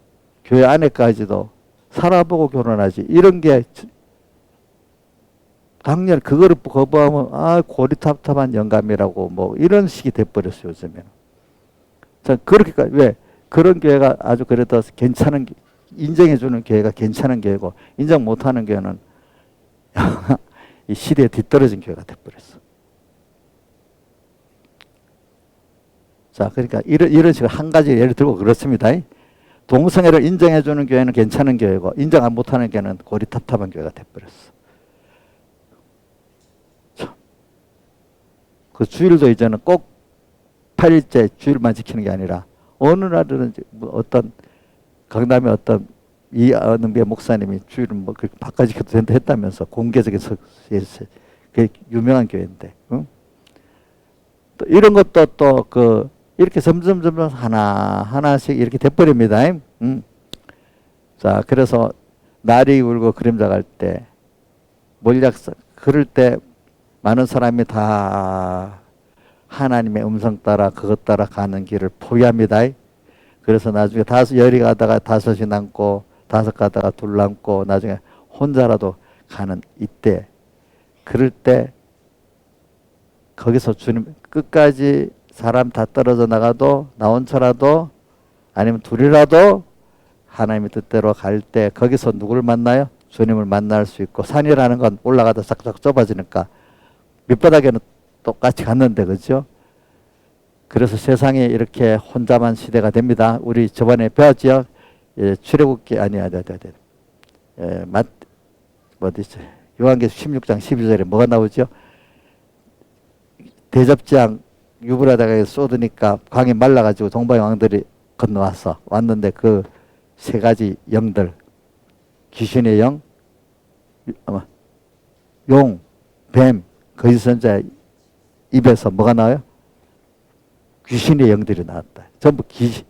교회 안에까지도 살아보고 결혼하지 이런 게 당연 그거를 거부하면 고리탑탑한 영감이라고 뭐 이런 식이 돼버렸어요 요즘에는. 전 그렇게까지 왜 그런 교회가 아주 그래도 괜찮은 인정해주는 교회가 괜찮은 교회고 인정 못하는 교회는 이 시대에 뒤떨어진 교회가 돼버렸어. 자, 그러니까 이런 식으로 한 가지 예를 들고 그렇습니다. 동성애를 인정해주는 교회는 괜찮은 교회고 인정 못하는 교회는 고리탑탑한 교회가 돼버렸어. 참. 그 주일도 이제는 꼭 8일째 주일만 지키는 게 아니라 어느 날은 어떤 강남의 어떤 이은비의 목사님이 주일은 뭐 그렇게 바꿔 지켜도 된다 했다면서 공개적인 그 유명한 교회인데, 응? 또 이런 것도 또 그 이렇게 점점 하나씩 이렇게 돼버립니다. 응? 자, 그래서 날이 울고 그림자 갈 때 몰약사 그럴 때 많은 사람이 다 하나님의 음성 따라 그것 따라 가는 길을 포기합니다. 그래서 나중에 열이 가다가 다섯이 남고 다섯 가다가 둘 남고 나중에 혼자라도 가는 이때 그럴 때 거기서 주님 끝까지 사람 다 떨어져 나가도 나 혼자라도 아니면 둘이라도 하나님의 뜻대로 갈 때 거기서 누구를 만나요? 주님을 만날 수 있고 산이라는 건 올라가다 싹싹 좁아지니까 밑바닥에는 똑같이 갔는데 그죠? 그래서 세상에 이렇게 혼자만 시대가 됩니다. 우리 저번에 배웠죠? 출애굽기 어디지? 요한계시록 16장 12절에 뭐가 나오죠? 대접장 유브라다가 쏟으니까 강이 말라가지고 동방의 왕들이 건너왔어. 왔는데 그 세 가지 영들 귀신의 영, 용, 뱀, 거짓 선자 입에서 뭐가 나와요? 귀신의 영들이 나왔다. 전부 귀신.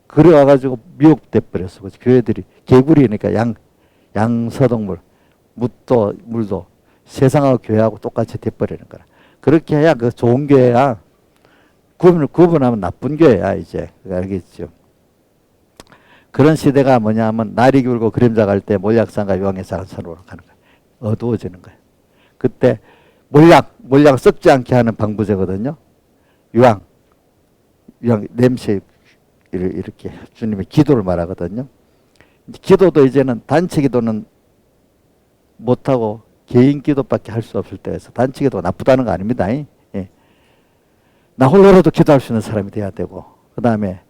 그래 와가지고 미혹돼 버렸어. 그래서 교회들이 개구리니까 양서동물, 물도 세상하고 교회하고 똑같이 돼버리는 거라. 그렇게 해야 그 좋은 교회야. 구분하면 나쁜 교회야 이제. 알겠죠? 그런 시대가 뭐냐면 날이 길고 그림자 갈 때 몰약산과 유황의 작은 산으로 가는 거야. 어두워지는 거야. 그때 몰약 썩지 않게 하는 방부제거든요. 유황 냄새 이렇게 주님의 기도를 말하거든요. 기도도 이제는 단체 기도는 못하고 개인 기도밖에 할 수 없을 때에서 단체 기도가 나쁘다는 거 아닙니다. 예. 나 홀로라도 기도할 수 있는 사람이 돼야 되고 그 다음에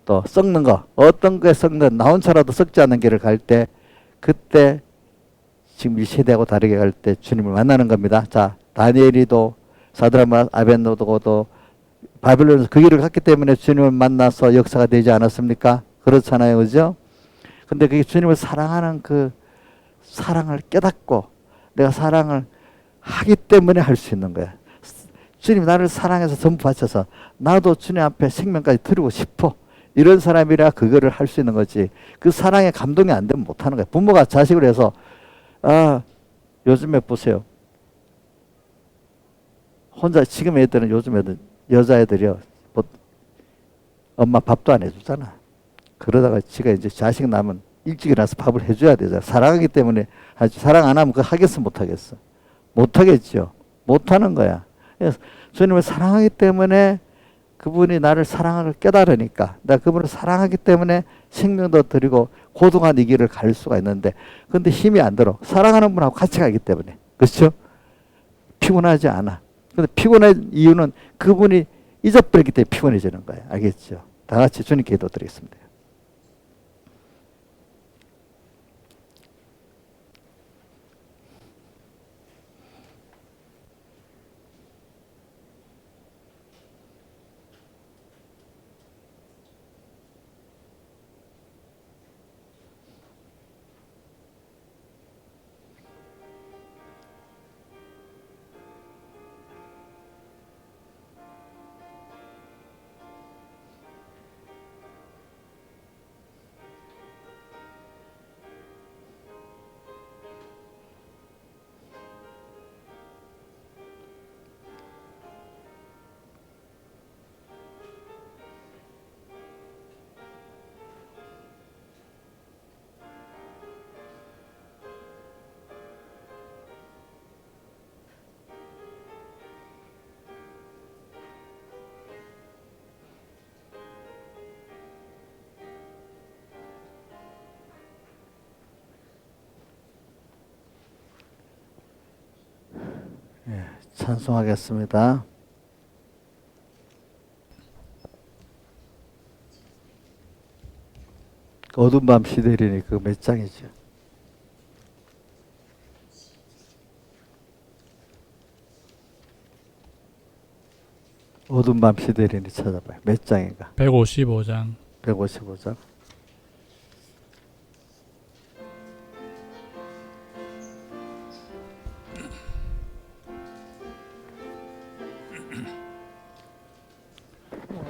또 썩는 거 어떤 거에 썩는 나 혼자라도 썩지 않는 길을 갈 때 그때 지금 이 시대하고 다르게 갈 때 주님을 만나는 겁니다. 자, 다니엘이도 사드라마 아벤노고도 바빌론에서 그 길을 갔기 때문에 주님을 만나서 역사가 되지 않았습니까? 그렇잖아요. 그죠? 근데 그게 주님을 사랑하는 그 사랑을 깨닫고 내가 사랑을 하기 때문에 할 수 있는 거야. 주님이 나를 사랑해서 전부 바쳐서 나도 주님 앞에 생명까지 드리고 싶어. 이런 사람이라 그거를 할 수 있는 거지. 그 사랑에 감동이 안 되면 못하는 거야. 부모가 자식을 해서 요즘에 보세요. 혼자 지금 애들은 요즘 애들 여자애들이요. 뭐, 엄마 밥도 안 해주잖아. 그러다가 지가 이제 자식 낳으면 일찍 일어나서 밥을 해줘야 되잖아. 사랑하기 때문에 하지. 사랑 안 하면 그거 하겠어 못 하겠어? 못 하겠죠. 못 하는 거야. 그래서 주님을 사랑하기 때문에 그분이 나를 사랑을 깨달으니까 내가 그분을 사랑하기 때문에 생명도 드리고 고등한 이 길을 갈 수가 있는데 근데 힘이 안 들어. 사랑하는 분하고 같이 가기 때문에. 그렇죠? 피곤하지 않아. 근데 피곤한 이유는 그분이 잊어버리기 때문에 피곤해지는 거예요. 알겠죠? 다 같이 주님께 기도드리겠습니다. 찬송하겠습니다. 어두운 밤 시대리니 그 몇 장이죠? 어두운 밤 시대리니 찾아봐요. 몇 장인가? 155장. 155장.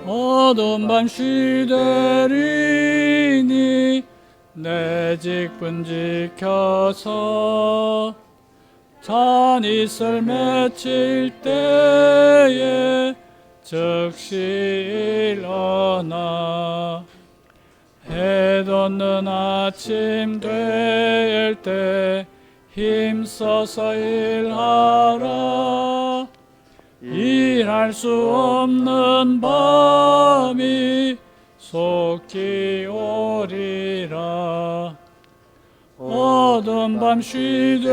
어두운 밤 시대리니 내 직분 지켜서 잔이슬 맺힐 때에 즉시 일어나 해 돋는 아침 될 때 힘써서 일하라. 일할 수 없는 밤이 속히 오리라. 어두운 밤 시되리니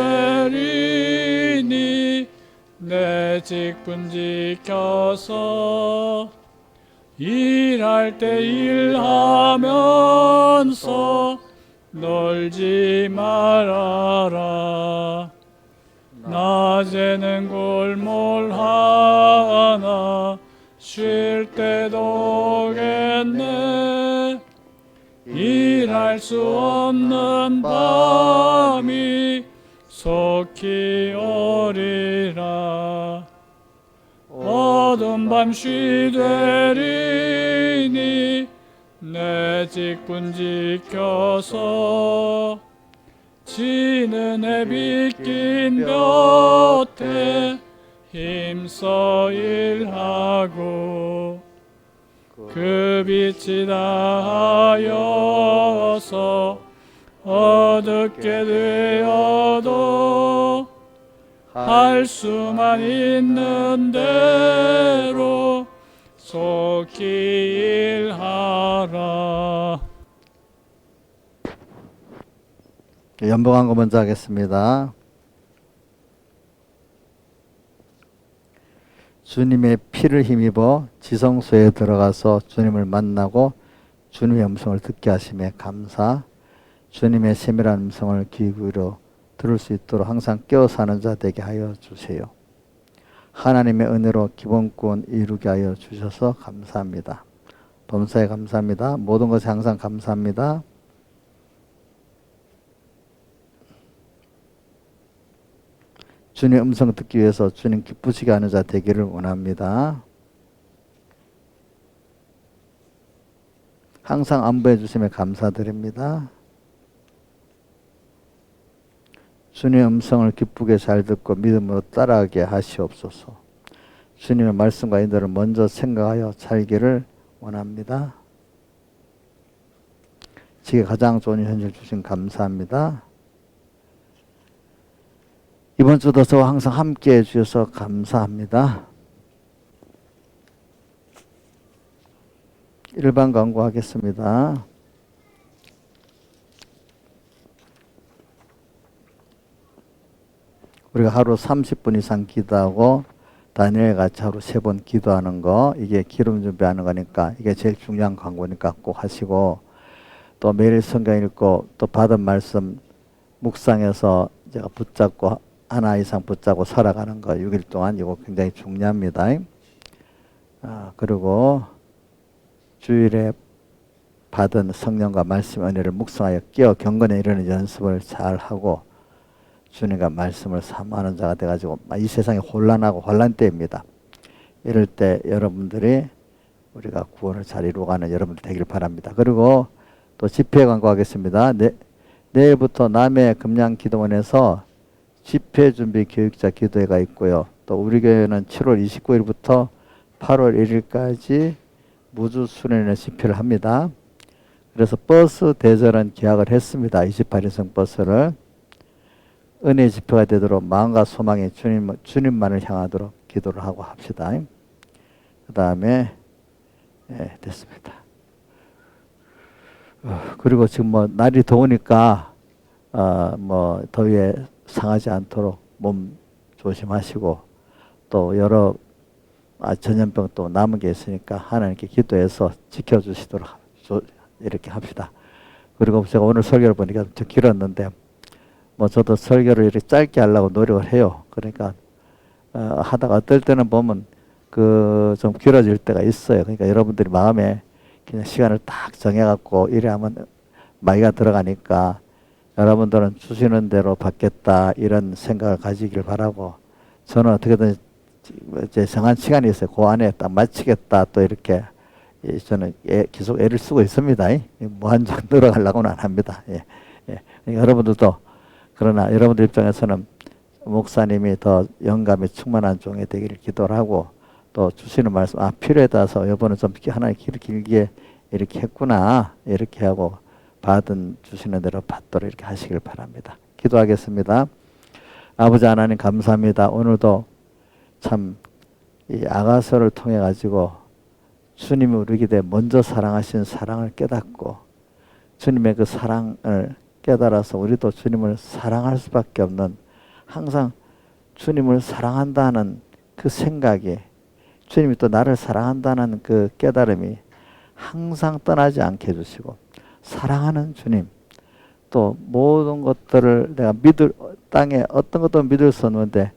내 직분 지켜서 일할 때 일하면서 놀지 말아라. 낮에는 골몰하나 쉴 때도 오겠네. 일할 수 없는 밤이 속히 오리라. 어두운 밤 시되리니 내 직분 지켜서 지는 해 빗긴 볕에 힘써 일하고 그 빛이 다하여서 어둡게 되어도 할 수만 있는 대로 속히 일하라. 연봉한 거 먼저 하겠습니다. 주님의 피를 힘입어 지성소에 들어가서 주님을 만나고 주님의 음성을 듣게 하심에 감사. 주님의 세밀한 음성을 귀 기울여 들을 수 있도록 항상 깨어 사는 자 되게 하여 주세요. 하나님의 은혜로 기본권 이루게 하여 주셔서 감사합니다. 범사에 감사합니다. 모든 것에 항상 감사합니다. 주님의 음성 듣기 위해서 주님 기쁘시게 하는 자 되기를 원합니다. 항상 안부해 주심에 감사드립니다. 주님의 음성을 기쁘게 잘 듣고 믿음으로 따라가게 하시옵소서. 주님의 말씀과 인도를 먼저 생각하여 살기를 원합니다. 지금 가장 좋은 현실 주신 감사합니다. 이번 주도 저와 항상 함께 해주셔서 감사합니다. 일반 광고하겠습니다. 우리가 하루 30분 이상 기도하고 다니엘 같이 하루 3번 기도하는 거, 이게 기름 준비하는 거니까 이게 제일 중요한 광고니까 꼭 하시고, 또 매일 성경 읽고 또 받은 말씀 묵상해서 제가 붙잡고 하나 이상 붙잡고 살아가는 거 6일 동안 이거 굉장히 중요합니다. 그리고 주일에 받은 성령과 말씀 은혜를 묵상하여 깨어 경건에 이르는 연습을 잘 하고 주님과 말씀을 사모하는 자가 돼가지고 이 세상이 혼란하고 혼란 때입니다. 이럴 때 여러분들이 우리가 구원을 잘 이루어가는 여러분들 되길 바랍니다. 그리고 또 집회 광고하겠습니다. 내일부터 남해 금양기도원에서 집회 준비 교육자 기도회가 있고요. 또 우리 교회는 7월 29일부터 8월 1일까지 무주 수련회 집회를 합니다. 그래서 버스 대절은 계약을 했습니다. 28인승 버스를. 은혜 집회가 되도록 마음과 소망이 주님만을 향하도록 기도를 하고 합시다. 그 다음에 됐습니다. 그리고 지금 날이 더우니까 더위에 상하지 않도록 몸 조심하시고 또 여러 전염병 또 남은 게 있으니까 하나님께 기도해서 지켜주시도록 이렇게 합시다. 그리고 제가 오늘 설교를 보니까 좀 길었는데 뭐 저도 설교를 이렇게 짧게 하려고 노력을 해요. 그러니까 하다가 어떨 때는 보면 그 좀 길어질 때가 있어요. 그러니까 여러분들이 마음에 그냥 시간을 딱 정해갖고 이래 하면 마이가 들어가니까 여러분들은 주시는 대로 받겠다 이런 생각을 가지길 바라고, 저는 어떻게든 이제 정한 시간이 있어요. 그 안에 딱 마치겠다 또 이렇게 저는 계속 애를 쓰고 있습니다. 무한정 늘어가려고는 안 합니다. 예. 그러니까 여러분들도, 그러나 여러분들 입장에서는 목사님이 더 영감이 충만한 종이 되기를 기도를 하고, 또 주시는 말씀 필요에 따라서 이번에 좀 하나님 길게 이렇게 했구나 이렇게 하고 받은 주시는 대로 받도록 이렇게 하시길 바랍니다. 기도하겠습니다. 아버지 하나님 감사합니다. 오늘도 참 이 아가서를 통해 가지고 주님이 우리에게 먼저 사랑하신 사랑을 깨닫고 주님의 그 사랑을 깨달아서 우리도 주님을 사랑할 수밖에 없는, 항상 주님을 사랑한다는 그 생각이, 주님이 또 나를 사랑한다는 그 깨달음이 항상 떠나지 않게 해주시고, 사랑하는 주님, 또 모든 것들을 내가 땅에 어떤 것도 믿을 수 없는데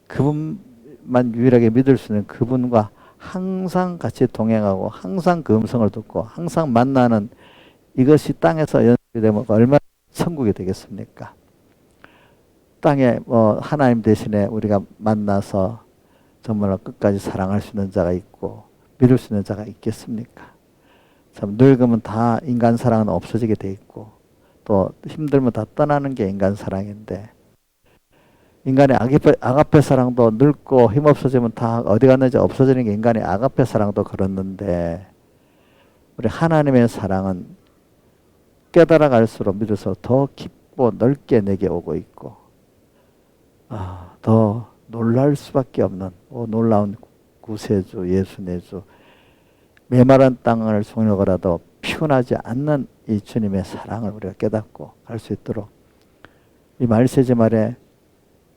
그분만 유일하게 믿을 수 있는 그분과 항상 같이 동행하고 항상 그 음성을 듣고 항상 만나는, 이것이 땅에서 연습이 되면 얼마나 천국이 되겠습니까? 땅에 하나님 대신에 우리가 만나서 정말로 끝까지 사랑할 수 있는 자가 있고 믿을 수 있는 자가 있겠습니까? 참 늙으면 다 인간 사랑은 없어지게 돼 있고 또 힘들면 다 떠나는 게 인간 사랑인데, 인간의 아가페 사랑도 늙고 힘없어지면 다 어디 갔는지 없어지는 게 인간의 아가페 사랑도 그렇는데, 우리 하나님의 사랑은 깨달아 갈수록 믿을수록 더 깊고 넓게 내게 오고 있고 더 놀랄 수밖에 없는 놀라운 구세주 예수 내주, 메마른 땅을 송력하라도 피곤하지 않는 이 주님의 사랑을 우리가 깨닫고 갈 수 있도록, 이 말세지 말에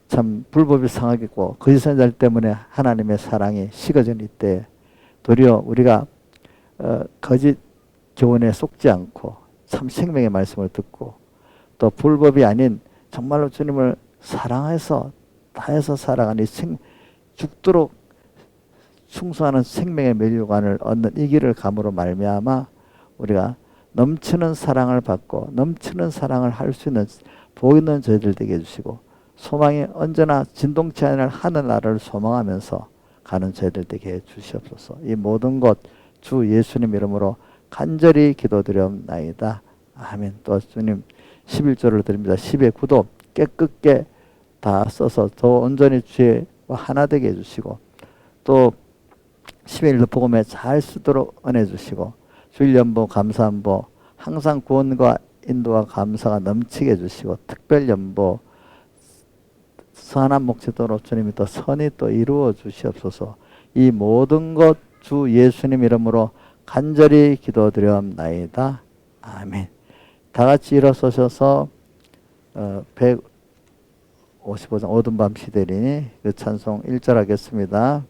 참 불법이 상하겠고 거짓 선지자 때문에 하나님의 사랑이 식어진 이때 도리어 우리가 거짓 교훈에 속지 않고 참 생명의 말씀을 듣고 또 불법이 아닌 정말로 주님을 사랑해서 다해서 살아가는 죽도록 충성하는 생명의 멸류관을 얻는 이 길을 감으로 말미암아 우리가 넘치는 사랑을 받고 넘치는 사랑을 할 수 있는 복 있는 저희들 되게 해주시고, 소망이 언제나 진동치 않을 하늘나라를 소망하면서 가는 저희들 되게 해주시옵소서. 이 모든 것 주 예수님 이름으로 간절히 기도드리옵나이다. 아멘. 또 주님 11조를 드립니다. 10의 9도 깨끗게 다 써서 더 온전히 주의 하나 되게 해주시고, 또 11일 복음에 잘 쓰도록 은혜 주시고, 주일연보 감사연보 항상 구원과 인도와 감사가 넘치게 해주시고, 특별연보 선한 목적으로 주님이 또 선이 또 이루어 주시옵소서. 이 모든 것 주 예수님 이름으로 간절히 기도드리옵나이다. 아멘. 다 같이 일어서셔서 155장 어두운 밤 시대리니 그 찬송 1절 하겠습니다.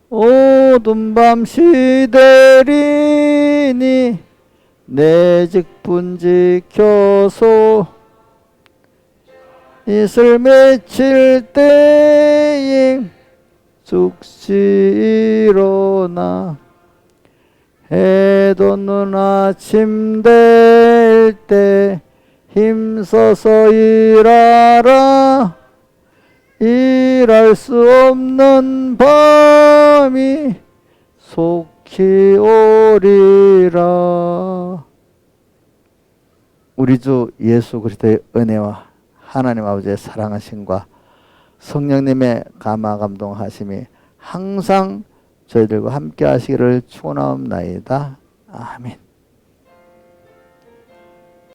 어두운 밤 시대리니 내 직분 지켜소, 이슬 맺힐 때에 죽시 일어나, 해돋는 눈 아침 될 때 힘써서 일하라, 일할 수 없는 밤이 속히 오리라. 우리 주 예수 그리스도의 은혜와 하나님 아버지의 사랑하심과 성령님의 감화 감동하심이 항상 저희들과 함께 하시기를 축원하옵나이다. 아멘.